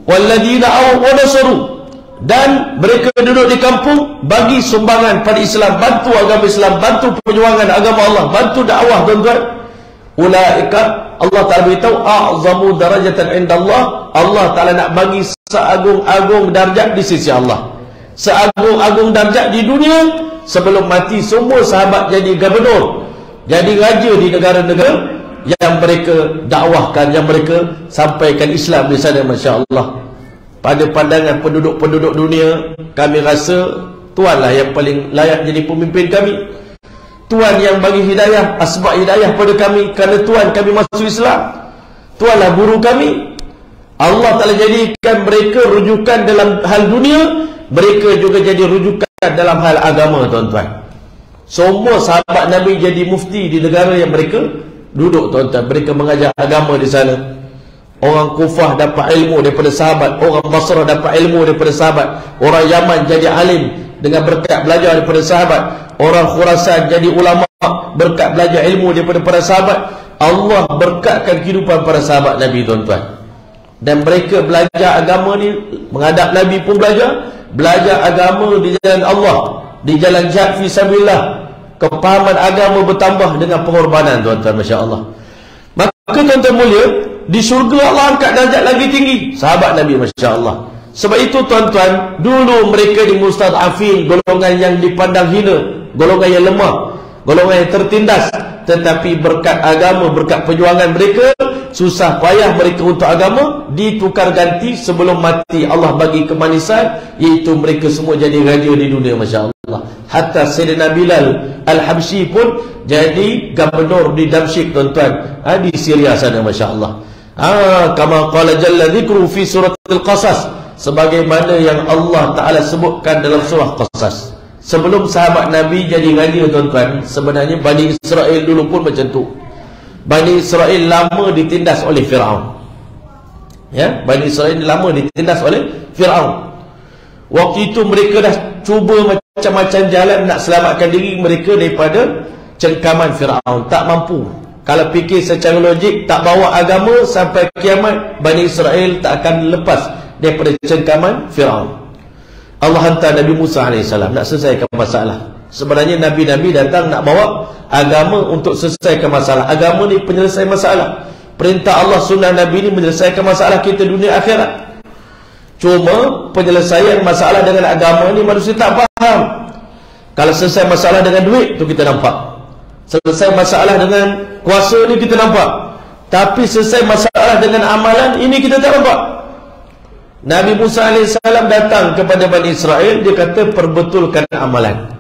walladzina aw nasaru, dan mereka duduk di kampung bagi sumbangan pada Islam, bantu agama Islam, bantu perjuangan agama Allah, bantu dakwah, tuan-tuan. Ulaika, Allah Ta'ala beritahu, a'zamu darajatan indallah, Allah Ta'ala nak bagi seagung-agung darjat di sisi Allah, seagung-agung darjat di dunia. Sebelum mati semua sahabat jadi gubernur, jadi raja di negara-negara yang mereka dakwahkan, yang mereka sampaikan Islam di sana. Masya Allah. Pada pandangan penduduk-penduduk dunia, kami rasa Tuan lah yang paling layak jadi pemimpin kami. Tuan yang bagi hidayah, asbab hidayah pada kami, kerana Tuan kami masuk Islam. Tuan lah guru kami. Allah Ta'ala jadikan mereka rujukan dalam hal dunia, mereka juga jadi rujukan dalam hal agama, tuan-tuan. Semua sahabat Nabi jadi mufti di negara yang mereka duduk, tuan-tuan. Mereka mengajar agama di sana. Orang Kufah dapat ilmu daripada sahabat, orang Basrah dapat ilmu daripada sahabat, orang Yaman jadi alim dengan berkat belajar daripada sahabat, orang Khurasan jadi ulama berkat belajar ilmu daripada para sahabat. Allah berkatkan kehidupan para sahabat Nabi, tuan-tuan. Dan mereka belajar agama ni, menghadap Nabi pun belajar agama di jalan Allah, di jalan jihad fi sabilillah. Kepahaman agama bertambah dengan pengorbanan, tuan-tuan. Masya Allah. Maka tuan-tuan mulia, di syurga Allah angkat darjat lagi tinggi sahabat Nabi, Masya Allah. Sebab itu tuan-tuan, dulu mereka di mustad'afin, golongan yang dipandang hina, golongan yang lemah, golongan yang tertindas. Tetapi berkat agama, berkat perjuangan mereka, susah payah mereka untuk agama, ditukar ganti sebelum mati Allah bagi kemanisan, iaitu mereka semua jadi raja di dunia, Masya Allah. Hatta Sayyidina Bilal Al-Habsyi pun jadi gubernur di Damsyik, tuan-tuan, di Syria sana, Masya Allah. Kama qala jalla dzikru fi surat Al-Qasas, sebagaimana yang Allah Ta'ala sebutkan dalam surah Qasas. Sebelum sahabat Nabi jadi raja, tuan-tuan, sebenarnya Bani Israel dulu pun macam tu. Bani Israel lama ditindas oleh Fir'aun. Ya, Bani Israel lama ditindas oleh Fir'aun. Waktu itu mereka dah cuba macam-macam jalan nak selamatkan diri mereka daripada cengkaman Fir'aun. Tak mampu. Kalau fikir secara logik, tak bawa agama sampai kiamat, Bani Israel tak akan lepas daripada cengkaman Fir'aun. Allah hantar Nabi Musa AS nak selesaikan masalah. Sebenarnya Nabi-Nabi datang nak bawa agama untuk selesaikan masalah. Agama ni penyelesai masalah. Perintah Allah, sunnah Nabi ni menyelesaikan masalah kita dunia akhirat. Cuma penyelesaian masalah dengan agama ni manusia tak faham. Kalau selesai masalah dengan duit tu kita nampak, selesai masalah dengan kuasa ni kita nampak. Tapi selesai masalah dengan amalan ini kita tak nampak. Nabi Musa AS datang kepada Bani Israel, dia kata perbetulkan amalan.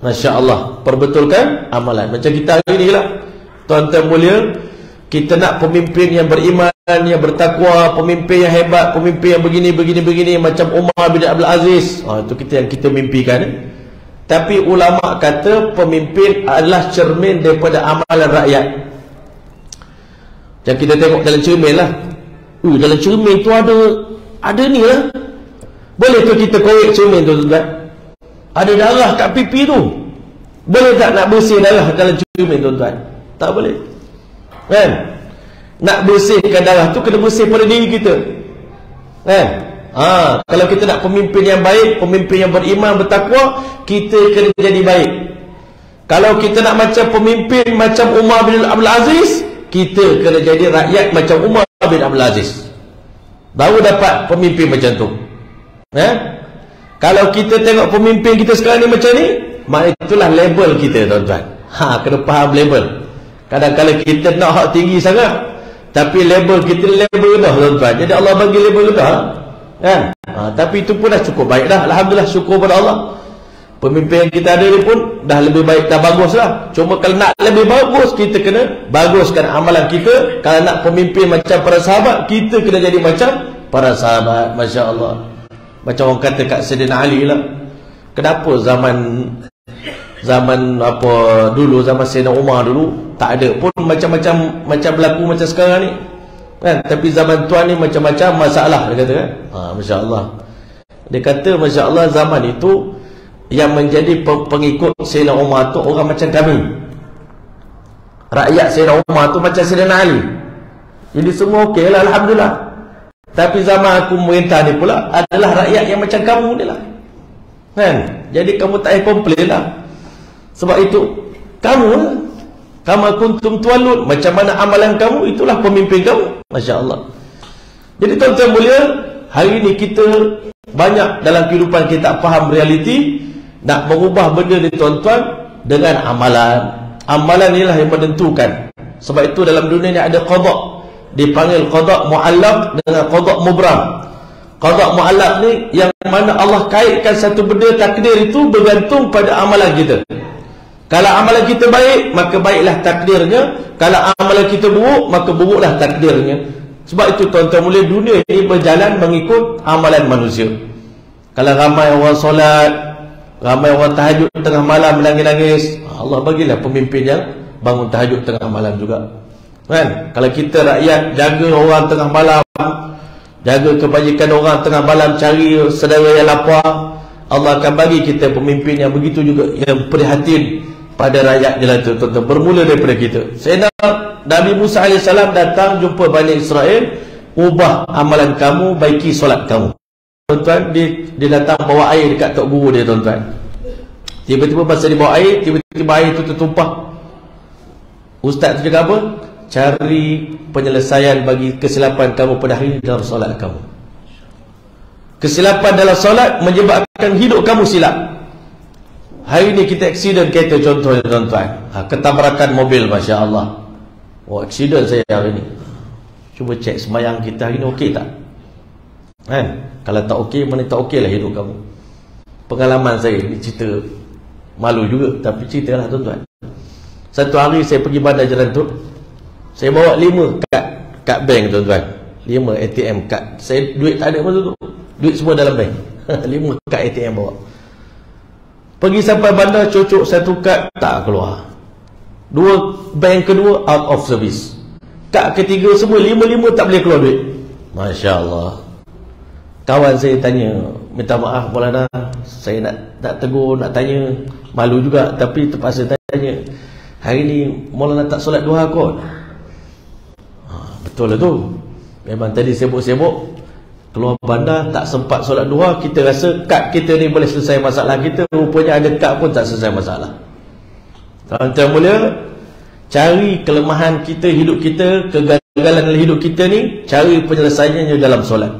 Masya Allah, perbetulkan amalan. Macam kita hari ni lah, tuan-tuan mulia, kita nak pemimpin yang beriman, yang bertakwa, pemimpin yang hebat, pemimpin yang begini, macam Umar bin Abdul Aziz. Itu yang kita mimpikan. Tapi ulama kata pemimpin adalah cermin daripada amalan rakyat. Macam kita tengok dalam cermin lah. Dalam cermin tu ada ni lah. Boleh tu kita korek cermin tu, tuan-tuan? Ada darah kat pipi tu. Boleh tak nak bersih darah dalam cermin tuan-tuan? Tak boleh. Kan? Nak bersihkan darah tu kena bersih pada diri kita. Kan? Kalau kita nak pemimpin yang baik, pemimpin yang beriman, bertakwa, kita kena jadi baik. Kalau kita nak macam pemimpin macam Umar bin Abdul Aziz, kita kena jadi rakyat macam Umar bin Abdul Aziz. Baru dapat pemimpin macam tu. Kalau kita tengok pemimpin kita sekarang ni macam ni, maknanya itulah label kita tuan-tuan. Kena faham label. Kadang-kadang kita nak hak tinggi sangat, tapi label kita label rendah tuan-tuan. Jadi Allah bagi label rendah, kan? Tapi itu pun dah cukup baik dah. Alhamdulillah, syukur pada Allah. Pemimpin yang kita ada ni pun dah lebih baik, dah bagus lah. Cuma kalau nak lebih bagus, kita kena baguskan amalan kita. Kalau nak pemimpin macam para sahabat, kita kena jadi macam para sahabat. Masya Allah. Macam orang kata kat Sayyidina Ali lah. Kenapa zaman apa dulu, zaman Sayyidina Umar dulu tak ada pun macam berlaku macam sekarang ni, kan? Tapi zaman tuan ni macam-macam masalah, dia kata, kan? Masya Allah. Dia kata Masya Allah, zaman itu yang menjadi pengikut Sayyidina Umar tu orang macam kami. Rakyat Sayyidina Umar tu macam Sayyidina Ali. Jadi semua okey lah, Alhamdulillah. Tapi zaman aku merintah ni pula adalah rakyat yang macam kamu ni lah, kan? Jadi kamu tak payah komplain lah. Sebab itu kamu lah, kama kuntum tualun, macam mana amalan kamu, itulah pemimpin kamu. Masya Allah. Jadi tuan-tuan mulia, hari ni kita banyak dalam kehidupan kita tak faham realiti. Nak mengubah benda ni tuan-tuan dengan amalan. Amalan inilah yang menentukan. Sebab itu dalam dunia ni ada qada, dipanggil qada mu'allaq dengan qada mubram. Qada mu'allaq ni yang mana Allah kaitkan satu benda, takdir itu bergantung pada amalan kita. Kalau amalan kita baik, maka baiklah takdirnya. Kalau amalan kita buruk, maka buruklah takdirnya. Sebab itu tuan-tuan mulia, dunia ini berjalan mengikut amalan manusia. Kalau ramai orang solat, ramai orang tahajud tengah malam menangis-nangis, Allah bagilah pemimpin yang bangun tahajud tengah malam juga, kan? Kalau kita rakyat jaga orang tengah malam, jaga kebajikan orang tengah malam, cari saudara yang lapar, Allah akan bagi kita pemimpin yang begitu juga, yang prihatin pada rakyat jelata, tuan-tuan. Bermula daripada kita. Sayyidina Nabi Musa AS datang jumpa Bani Israel, ubah amalan kamu, baiki solat kamu. Tuan-tuan, dia datang bawa air dekat tok guru dia, tuan-tuan. Tiba-tiba masa dia bawa air, tiba-tiba air itu tertumpah. Ustaz tu cakap apa? Cari penyelesaian bagi kesilapan kamu pada hari ini dalam solat kamu. Kesilapan dalam solat menyebabkan hidup kamu silap. Hari ini kita aksiden kereta contohnya, tuan-tuan. Ketabrakan mobil, Masya Allah. Aksiden saya hari ini. Cuba cek semayang kita hari ini okey tak? Kan? Kalau tak okey, mana tak okey lah hidup kamu. Pengalaman saya ni cerita malu juga, tapi ceritalah tuan-tuan. Satu hari saya pergi bandar Jalan Tut, saya bawa 5 kad bank, tuan-tuan. 5 ATM kad. Saya duit tak ada masa tu, duit semua dalam bank. 5 kad ATM bawa. Pergi sampai bandar, cocok satu kad tak keluar, 2 bank kedua out of service, kad ketiga semua 5 tak boleh keluar duit. Masya Allah. Kawan saya tanya, minta maaf Maulana, saya nak tegur, nak tanya, malu juga, tapi terpaksa tanya, hari ni Maulana tak solat duha kot? Betul lah tu. Memang tadi sibuk-sibuk keluar bandar, tak sempat solat duha. Kita rasa kad kita ni boleh selesai masalah kita, rupanya ada kad pun tak selesai masalah. Tuan-tuan mulia, cari kelemahan kita, hidup kita, kegagalan dalam hidup kita ni, cari penyelesaiannya dalam solat.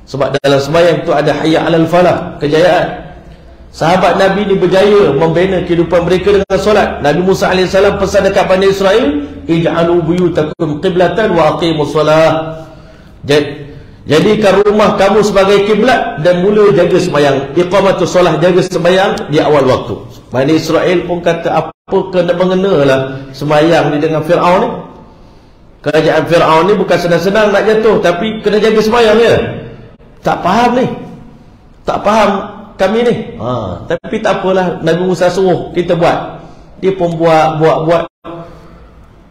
Sebab dalam sembahyang itu ada hayya alal falah, kejayaan. Sahabat Nabi ni berjaya membina kehidupan mereka dengan solat. Nabi Musa AS pesan dekat Bani Israel, ij'alu buyutakum qiblatan wa aqimus solah. Jadikan rumah kamu sebagai kiblat dan mula jaga sembahyang. Iqamatus solah, jaga sembahyang di awal waktu. Bani Israel pun kata, apa kena mengenalah sembahyang ni dengan Fir'aun ni? Kerajaan Fir'aun ni bukan senang-senang nak jatuh, tapi kena jaga sembahyang ya. Tak faham ni, tak faham kami ni. Tapi tak apalah, Nabi Musa suruh kita buat. Dia pun buat.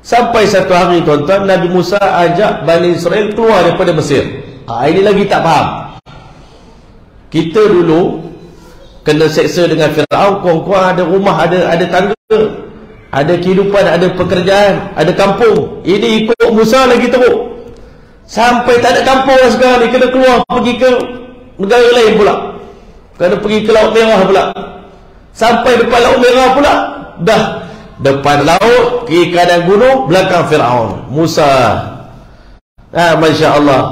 Sampai satu hari, tuan-tuan, Nabi Musa ajak Bani Israel keluar daripada Mesir. Ini lagi tak faham. Kita dulu kena seksa dengan Fir'aun, kurang-kurang ada rumah, ada tangga, ada kehidupan, ada pekerjaan, ada kampung. Ini ikut Musa lagi teruk. Sampai tak ada kampung lah sekarang ni, kena keluar pergi ke negara lain pula, kena pergi ke Laut Merah pula. Sampai depan Laut Merah pula, dah depan laut, kiri kanan gunung, belakang Fir'aun, Musa. Masya Allah.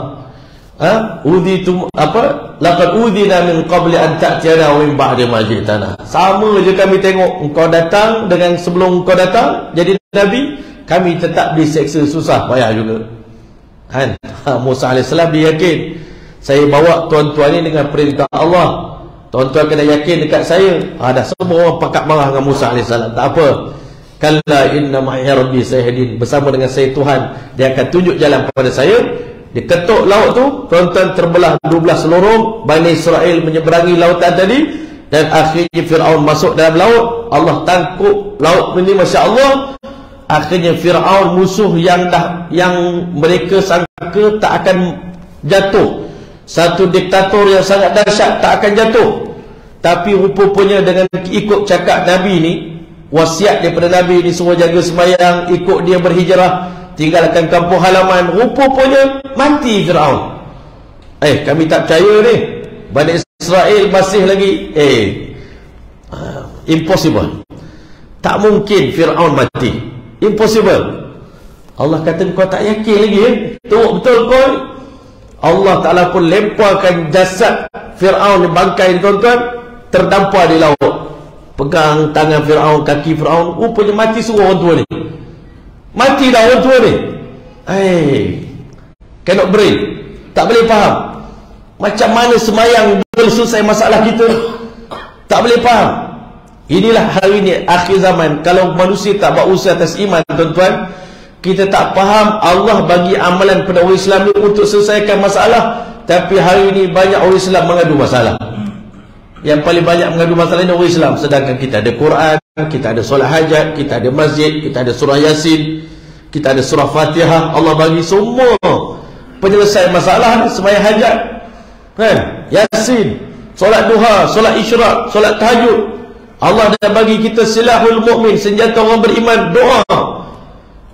Udhitum apa? Laqad udhina min qabli an ta'tiyana wa min ba'di ma ji'tana. Sama je kami tengok engkau datang dengan sebelum engkau datang jadi nabi, kami tetap diseksa susah payah juga. Kan? Musa AS dia yakin, saya bawa tuan-tuan ni dengan perintah Allah. Tuan-tuan kena yakin dekat saya. Dah semua orang pakat marah dengan Musa AS. Tak apa. Kalla inna ma'iya rabbi sayahdin. Bersama dengan saya Tuhan, dia akan tunjuk jalan kepada saya. Dia ketuk laut tu, tuan-tuan terbelah 12 lorong. Bani Israel menyeberangi lautan tadi, dan akhirnya Fir'aun masuk dalam laut. Allah tangkup laut ini, Masya Allah. Akhirnya Fir'aun, musuh yang mereka sangka tak akan jatuh, satu diktator yang sangat dahsyat, tak akan jatuh. Tapi rupanya dengan ikut cakap Nabi ni, wasiat daripada Nabi ni, suruh jaga sembahyang, ikut dia berhijrah, tinggalkan kampung halaman, rupanya mati Fir'aun. Kami tak percaya ni, Bani Israel masih lagi impossible. Tak mungkin Fir'aun mati, impossible. Allah kata kau tak yakin lagi teruk betul kau. Allah Ta'ala pun lemparkan jasad Fir'aun, bangkai tuan-tuan, terdampar di laut. Pegang tangan Fir'aun, kaki Fir'aun, rupanya mati semua orang tua ni. Mati dah orang tua ni. Cannot brain, tak boleh faham. Macam mana semayang boleh selesai masalah kita, tak boleh faham. Inilah hari ini akhir zaman. Kalau manusia tak berusaha atas iman, tuan-tuan, kita tak faham Allah bagi amalan pada orang Islam ni untuk selesaikan masalah. Tapi hari ini banyak orang Islam mengadu masalah. Yang paling banyak mengadu masalah ini orang Islam. Sedangkan kita ada Quran, kita ada solat hajat, kita ada masjid, kita ada surah Yasin, kita ada surah Fatihah. Allah bagi semua penyelesaian masalah ni, sembahyang hajat, Yasin, solat duha, solat isyraq, solat tahajud. Allah dah bagi kita silahul mu'min, senjata orang beriman, doa.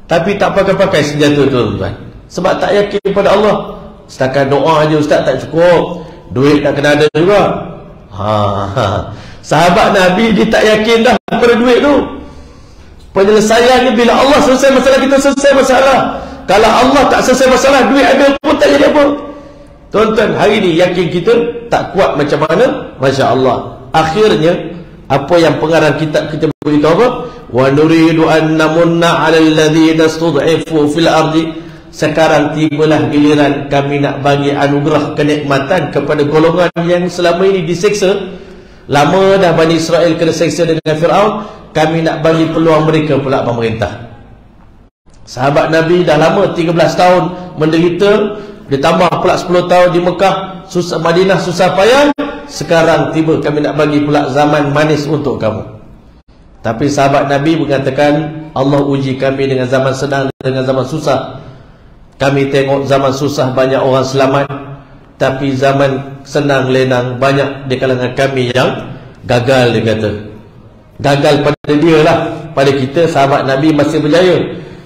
Tapi tak pakai-pakai senjata tu, tuan-tuan, sebab tak yakin pada Allah. Setakat doa aja ustaz tak cukup, duit nak kena ada juga. Sahabat Nabi dia tak yakin dah pada duit tu. Penyelesaiannya bila Allah selesai masalah, kita selesai masalah. Kalau Allah tak selesai masalah, duit ada pun tak jadi apa. Tuan-tuan, hari ni yakin kita tak kuat macam mana, Masya Allah. Akhirnya apa yang pengarang kitab kita beritahu apa? Wa nuridu an namunna 'alal ladzina stud'ifu fil ardi. Sekarang tibalah giliran kami nak bagi anugerah kenikmatan kepada golongan yang selama ini diseksa. Lama dah Bani Israel kena seksa dengan Fir'aun, kami nak bagi peluang mereka pula pemerintah. Sahabat Nabi dah lama 13 tahun menderita, ditambah pula 10 tahun di Mekah, susah, Madinah susah payah. Sekarang tiba kami nak bagi pula zaman manis untuk kamu. Tapi sahabat Nabi mengatakan, Allah uji kami dengan zaman senang, dengan zaman susah. Kami tengok zaman susah banyak orang selamat, tapi zaman senang lenang banyak di kalangan kami yang gagal. Dia kata gagal pada dia lah. Pada kita sahabat Nabi masih berjaya,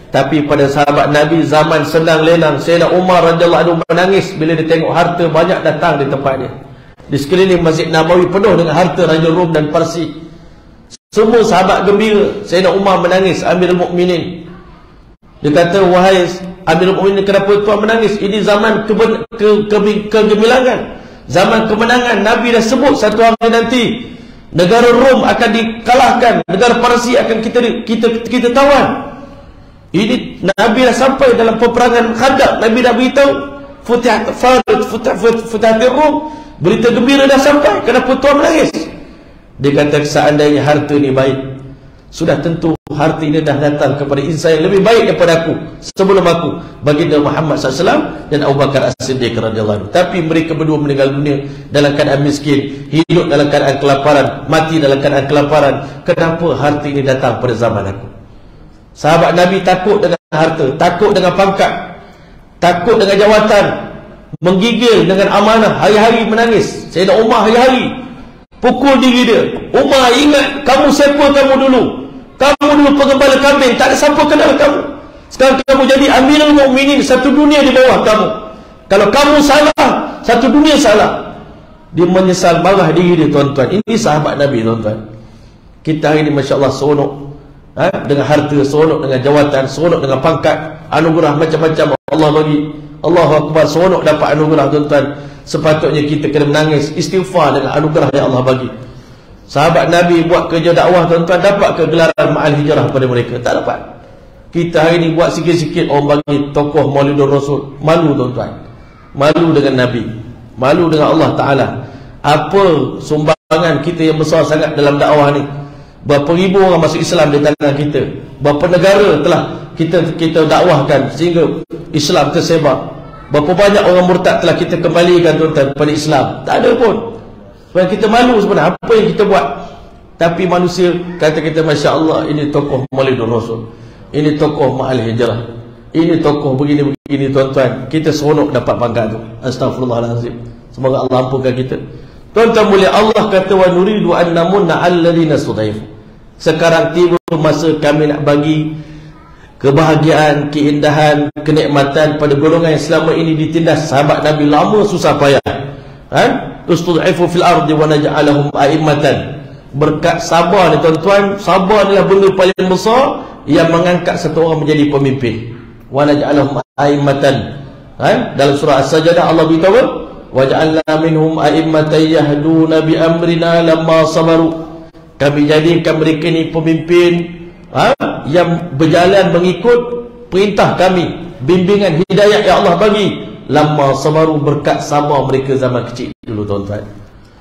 tapi pada sahabat Nabi zaman senang lenang. Sayyidina Umar radhiyallahu anhu menangis bila dia tengok harta banyak datang di tempat dia. Di sekeliling Masjid Nabawi penuh dengan harta Raja Rom dan Parsi. Semua sahabat gembira. Sayyidina Umar menangis, Amirul Mukminin. Dia kata, wahai Amirul Mukminin, kenapa tuan menangis? Ini zaman kegemilangan, zaman kemenangan. Nabi dah sebut satu hari nanti negara Rom akan dikalahkan, negara Parsi akan kita tawan. Ini Nabi dah sampai dalam peperangan Khandaq. Nabi dah beritahu Futihat Rom. Berita gembira dah sampai. Kenapa tuan menangis? Dia kata, seandainya harta ni baik, sudah tentu harta ini dah datang kepada insan yang lebih baik daripada aku, sebelum aku, baginda Muhammad SAW dan Abu Bakar As-Siddiq radhiyallahu anhu. Tapi mereka berdua meninggal dunia dalam keadaan miskin, hidup dalam keadaan kelaparan, mati dalam keadaan kelaparan. Kenapa harta ini datang pada zaman aku? Sahabat Nabi takut dengan harta, takut dengan pangkat, takut dengan jawatan, menggigil dengan amanah, hari-hari menangis. Sayyidina Umar hari-hari Pukul diri dia. Umar ingat, kamu siapa kamu dulu? Kamu dulu pengembala kambing, tak ada siapa kenal kamu. Sekarang kamu jadi Amirul Mukminin, satu dunia di bawah kamu. Kalau kamu salah, satu dunia salah. Dia menyesal, marah diri dia, tuan-tuan. Ini sahabat Nabi, tuan-tuan. Kita hari ini Masya Allah seronok, dengan harta, seronok dengan jawatan, seronok dengan pangkat, anugerah macam-macam Allah bagi. Allahu Akbar, seronok dapat anugerah, tuan-tuan. Sepatutnya kita kena menangis, istighfar dengan anugerah yang Allah bagi. Sahabat Nabi buat kerja dakwah, tuan-tuan, dapat ke gelaran Ma'al Hijrah pada mereka? Tak dapat. Kita hari ini buat sikit-sikit orang bagi tokoh Maulidur Rasul. Malu, tuan-tuan. Malu dengan Nabi, malu dengan Allah Ta'ala. Apa sumbangan kita yang besar sangat dalam dakwah ni? Berapa ribu orang masuk Islam di tangan kita? Berapa negara telah kita dakwahkan sehingga Islam tersebar? Berapa banyak orang murtad telah kita kembalikan, tuan-tuan, kepada Islam? Tak ada pun. Sebab kita malu sebenarnya apa yang kita buat. Tapi manusia kata kita, Masya Allah, ini tokoh Maulidur Rasul, ini tokoh Ma'al Hijrah, ini tokoh begini-begini, tuan-tuan. Kita seronok dapat pangkat tu. Astaghfirullahalazim. Semoga Allah ampunkan kita. Tuan-tuan mulia, Allah kata, wa nuridu an namunna 'alal ladzina studaifu. Sekarang tiba masa kami nak bagi kebahagiaan, keindahan, kenikmatan pada golongan yang selama ini ditindas. Sahabat Nabi lama susah payah, ustud'ifu fil ardi wa naj'alahum a'immatan. Berkat sabar ni, tuan-tuan. Sabar adalah benda paling besar yang mengangkat satu orang menjadi pemimpin. Wa naj'alahum a'immatan. Dalam surah As-Sajdah Allah beritahu, wa ja'alna minhum a'immatan yahduna bi amrina lamma sabaru. Kami jadikan mereka ni pemimpin yang berjalan mengikut perintah kami, bimbingan hidayah yang Allah bagi. Lamma sabaru, berkat sabar mereka zaman kecil dulu, tuan-tuan.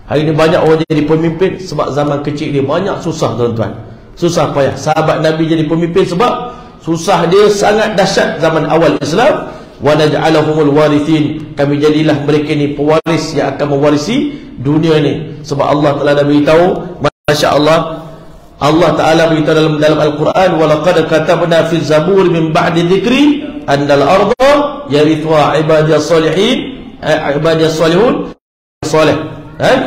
Hari ini banyak orang jadi pemimpin sebab zaman kecil dia banyak susah, tuan-tuan. Susah payah. Sahabat Nabi jadi pemimpin sebab susah dia sangat dahsyat zaman awal Islam. Wa naj'alahumul warithin. Kami jadilah mereka ni pewaris yang akan mewarisi dunia ni. Sebab Allah Taala dah beritahu, Masya Allah, Allah Ta'ala beritahu dalam Al-Quran, وَلَقَدْ كَتَبْنَا فِي الزَّبُورِ مِنْ بَعْدِ ذِكْرِ أَنَّ الْأَرْضَ يَرِثُهَا عِبَادِيَ الصَّالِحِينَ عِبَادِيَ الصَّالِحُونَ صالح.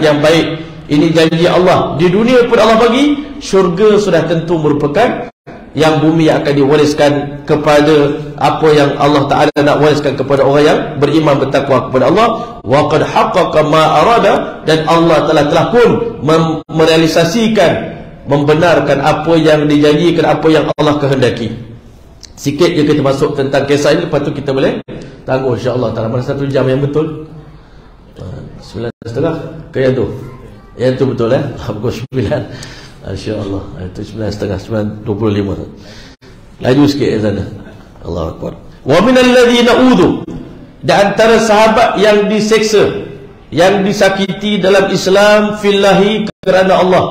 Yang baik. Ini janji Allah. Di dunia pun Allah bagi, syurga sudah tentu merupakan yang bumi yang akan diwariskan kepada apa yang Allah Ta'ala nak wariskan kepada orang yang beriman bertakwa kepada Allah. Wa qad haqqaqa ma arada, dan Allah telah pun merealisasikan, membenarkan apa yang dijanjikan, apa yang Allah kehendaki. Sikit je kita masuk tentang kisah ini, lepas tu kita boleh tangguh insya-Allah Ta'ala. Mana 1 jam yang betul? 9.30 ke yang tu? Yang tu betul pukul 9. Insya-Allah itu 9.30, 9.25. Laju sikit ke sana. Allahu Akbar. Wa minal ladzina udhu, dan antara sahabat yang diseksa, yang disakiti dalam Islam fillahi, kerana Allah.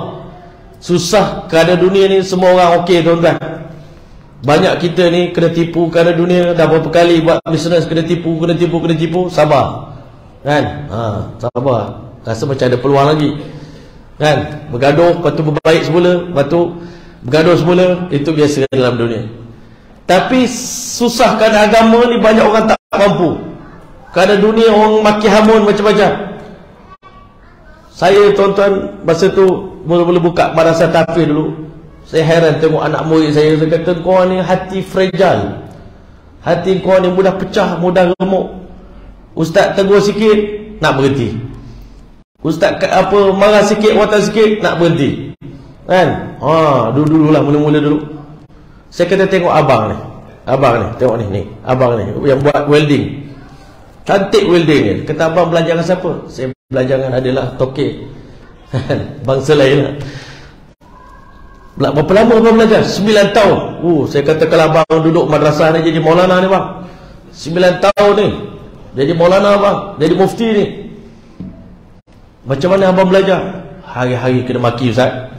Susah kerana dunia ni semua orang okey, tuan-tuan. Banyak kita ni kena tipu kerana dunia. Dah berapa kali buat bisnes kena tipu. Sabar, kan? Sabar. Rasa macam ada peluang lagi, kan? Bergaduh, lepas tu berbaik semula, lepas tu bergaduh semula. Itu biasa dalam dunia. Tapi susah kerana agama ni banyak orang tak mampu. Kerana dunia orang maki hamun macam-macam. Saya, tuan-tuan, masa tu mula-mula buka madrasah tahfiz dulu, saya heran tengok anak murid saya. Saya kata, kau ni hati fragile, hati kau ni mudah pecah, mudah remuk. Ustaz tegur sikit nak berhenti, ustaz marah sikit, watak sikit nak berhenti, kan? Dulu-dululah, mula-mula dulu. Saya kata, tengok abang ni, tengok ni abang ni yang buat welding, cantik welding ni. Kata, abang belajar dengan siapa? Saya belajar dengan adalah tokek bangsa lain lah. Berapa lama abang belajar? 9 tahun. Saya kata, kalau abang duduk madrasah ni jadi maulana ni bang, 9 tahun ni jadi maulana bang, jadi mufti ni, macam mana abang belajar? Hari-hari kena maki ustaz,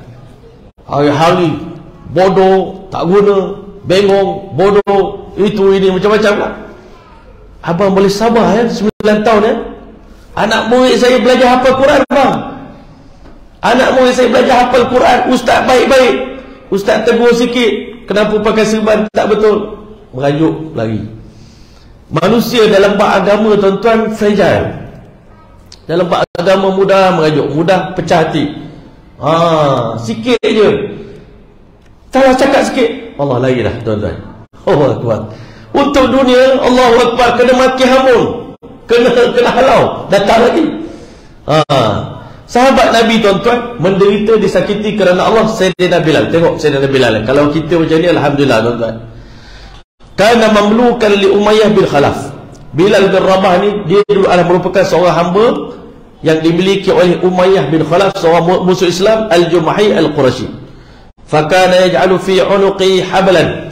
hari-hari bodoh, tak guna, bengong, bodoh, itu ini macam-macam lah. Abang boleh sabar 9 tahun Anak murid saya belajar hafal Quran bang. Anak murid saya belajar hafal Quran. Ustaz baik-baik, ustaz tegur sikit, kenapa pakai serban tak betul, merajuk lagi. Manusia dalam bab agama, tuan-tuan, fragile. Dalam bab agama mudah merajuk, mudah pecah hati. Sikit je. Salah cakap sikit, Allah lari dah, tuan-tuan. Allahu Akbar. Untuk dunia, Allahu Akbar, kena maki hamun, kena halau, datang lagi. Sahabat Nabi, tuan-tuan, menderita disakiti kerana Allah. Sayyidina Bilal, tengok Sayyidina Bilal. Kalau kita macam ni, alhamdulillah, tuan-tuan. Kana mamlukan li Umayyah bin Khalaf. Bilal bin Rabah ni, dia dulu adalah merupakan seorang hamba yang dimiliki oleh Umayyah bin Khalaf, seorang musuh Islam, Al-Jumahi Al-Qurashi. Fakana yaj'alu fi 'unuqi hablan.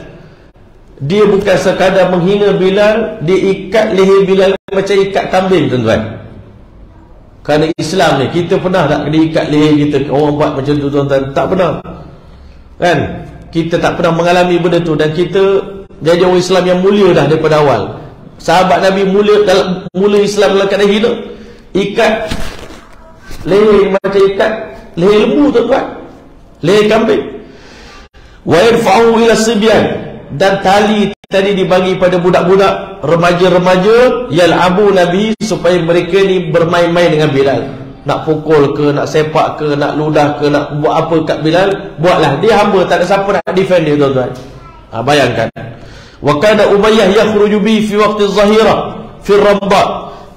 Dia bukan sekadar menghina Bilal, dia ikat leher Bilal macam ikat kambing, tuan-tuan. Kerana Islam ni, kita pernah tak diikat leher kita? Orang buat macam tu, tuan-tuan? Tak pernah, kan? Kita tak pernah mengalami benda tu. Dan kita jadi orang Islam yang mulia dah daripada awal. Sahabat Nabi mula Islam dalam keadaan hina, ikat leher macam ikat leher lembu, tuan-tuan, leher kambing. Wa yarfa'u ila sibyan, dan tali tadi dibagi pada budak-budak, remaja-remaja, yal'abu Nabi, supaya mereka ni bermain-main dengan Bilal. Nak pukul ke, nak sepak ke, nak ludah ke, nak buat apa kat Bilal, buatlah. Dia hamba, tak ada siapa nak defend dia, tuan-tuan. Bayangkan. Wa kana Umayyah yakhruju bi fi waqti az-zahira fi Rabah.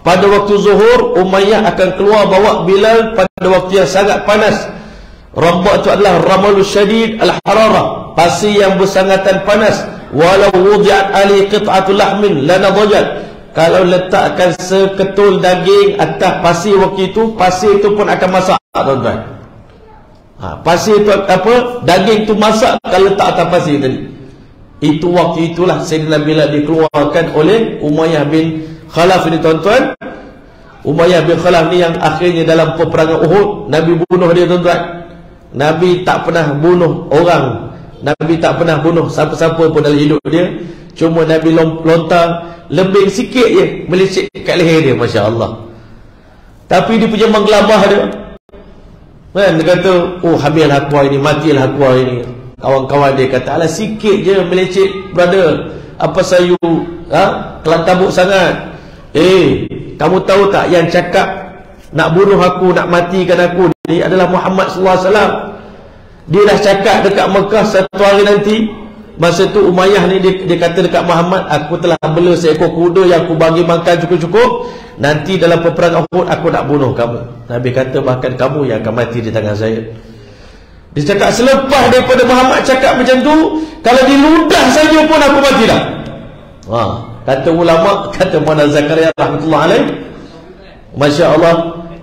Pada waktu zuhur, Umayyah akan keluar bawa Bilal pada waktu yang sangat panas. Rabah itu adalah ramalus syadid al-hararah, pasir yang bersangatan panas. Walau wudi'at ali qit'atul lahmin lanadajat. Kalau letakkan seketul daging atas pasir waktu itu, pasir itu pun akan masak, tuan-tuan. Pasir itu apa? Daging itu masak kalau letak atas pasir tadi. Itu waktu itulah Sayyidina Bilal dikeluarkan oleh Umayyah bin Khalaf ini, tuan-tuan. Umayyah bin Khalaf ni yang akhirnya dalam peperangan Uhud, Nabi bunuh dia, tuan-tuan. Nabi tak pernah bunuh orang, Nabi tak pernah bunuh siapa-siapa pun dalam hidup dia. Cuma Nabi lontar lebih sikit je, melecet kat leher dia, Masya Allah. Tapi dia punya menggelabah dia, kan? Dia kata, oh habislah aku ini, matilah aku ini. Kawan-kawan dia kata, alah sikit je melecet, brother, apa sayu kelang kabut sangat. Kamu tahu tak, yang cakap nak bunuh aku, nak matikan aku ni adalah Muhammad sallallahu alaihi wasallam. Dia dah cakap dekat Mekah satu hari nanti. Masa tu Umayyah ni dia kata dekat Muhammad, aku telah bela seekor kuda yang aku bagi makan cukup-cukup. Nanti dalam peperangan Uhud aku nak bunuh kamu. Nabi kata, bahkan kamu yang akan mati di tangan saya. Dia cakap, selepas daripada Muhammad cakap macam tu, kalau diludah saja pun aku mati dah. Kata ulama, kata Muhammad Zakaria rahmatullah alaih, Masya Allah,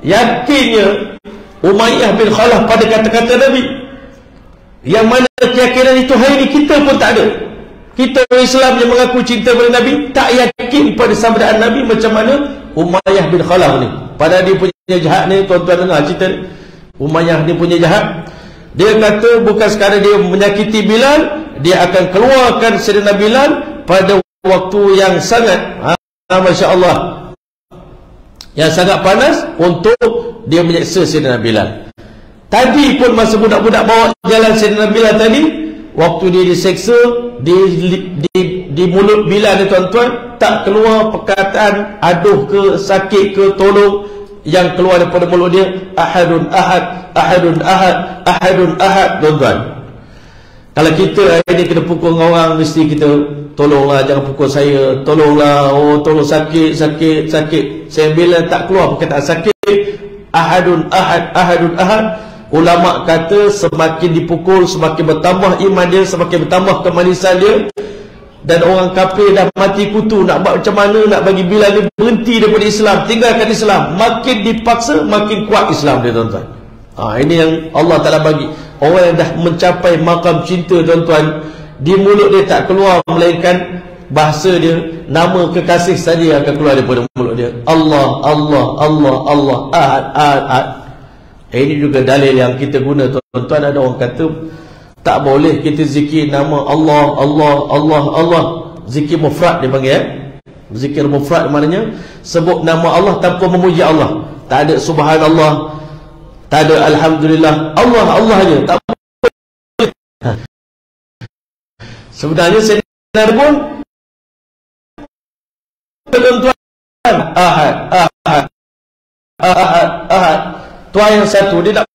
yakinnya Umayyah bin Khalaf pada kata-kata Nabi, yang mana keyakinan itu hari ini kita pun tak ada. Kita orang Islam yang mengaku cinta kepada Nabi tak yakin pada sabdaan Nabi macam mana Umayyah bin Khalaf ni. Padahal dia punya jahat ni, tuan-tuan dengar cerita ni. Umayyah ni punya jahat. Dia kata bukan sekadar dia menyakiti Bilal, dia akan keluarkan Sayyidina Bilal pada waktu yang sangat Masya Allah, yang sangat panas, untuk dia menyeksa Sayyidina Bilal. Tadi pun masa budak-budak bawa jalan Sayyidina Bilal tadi, waktu dia diseksa, di mulut Bilal ni, tuan-tuan, tak keluar perkataan aduh ke, sakit ke, tolong. Yang keluar daripada mulut dia, ahadun ahad, ahadun ahad, ahadun ahad, tuan-tuan. Kalau kita hari ni kena pukul orang, mesti kita, tolonglah jangan pukul saya, tolonglah, oh tolong, sakit, sakit, sakit. Saya bila tak keluar perkataan sakit, ahadun ahad, ahadun ahad. Ulama kata semakin dipukul, semakin bertambah iman dia, semakin bertambah kemanisan dia. Dan orang kafir dah mati kutu, nak buat macam mana nak bagi Bilal dia berhenti daripada Islam, tinggalkan Islam. Makin dipaksa, makin kuat Islam dia, tuan-tuan. Ini yang Allah Ta'ala bagi. Orang yang dah mencapai makam cinta, tuan-tuan, di mulut dia tak keluar melainkan bahasa dia, nama kekasih saja akan keluar daripada mulut dia. Allah, Allah, Allah, Allah, ahad, ahad, ahad. Ini juga dalil yang kita guna, tuan-tuan. Ada orang kata tak boleh kita zikir nama Allah, Allah, Allah, Allah. Zikir mufrad dia panggil, Zikir mufrad maknanya sebut nama Allah tanpa memuji Allah. Tak ada subhanallah, tak ada alhamdulillah, Allah, Allah je, tak boleh. Sebenarnya saya pun, tuan-tuan, ahad, ahad, ahad, ahad. Tuhan yang satu, dia nak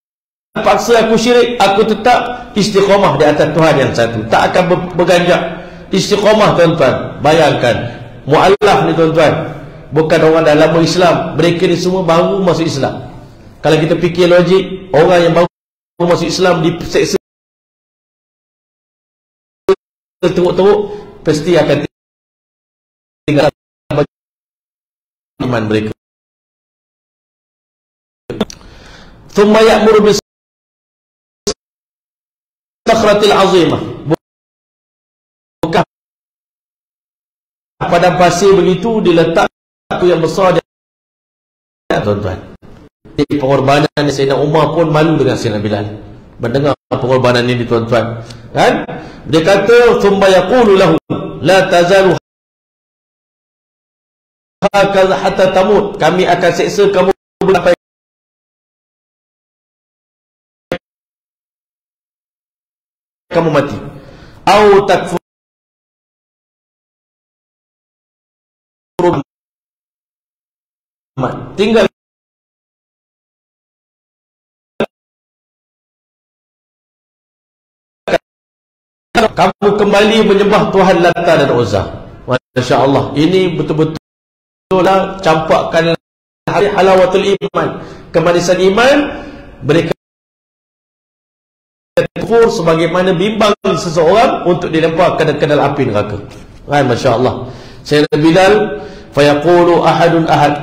paksa aku syirik, aku tetap istiqamah di atas Tuhan yang satu, tak akan berganjak. Istiqamah tuan-tuan. Bayangkan mu'allaf ni tuan-tuan, bukan orang dalam Islam, mereka ni semua baru masuk Islam. Kalau kita fikir logik, orang yang baru masuk Islam diseksa teruk-teruk, pasti akan tinggal iman mereka. Thumma ya'muru bis sakhratil azimah, bukan pada pasir begitu diletak batu yang besar. Tuan-tuan, pengorbanan Sayyidina Umar pun malu dengan Sayyidina Bilal mendengar pengorbanan ini tuan-tuan, kan? Dia kata thumma yaqulu lahu la tazalu hakaza hatta tamut, kami akan seksa kamu sampai kamu mati. Au takfur, tinggal kamu kembali menyembah Tuhan Lata dan Uzza. Masya Allah, ini betul-betul campakkan halawatul iman, kemanisan iman. Mereka kufur sebagaimana bimbang seseorang untuk dilemparkan ke dalam api neraka. Masya Allah. Sayyidina Bilal fayaqulu ahadun ahad,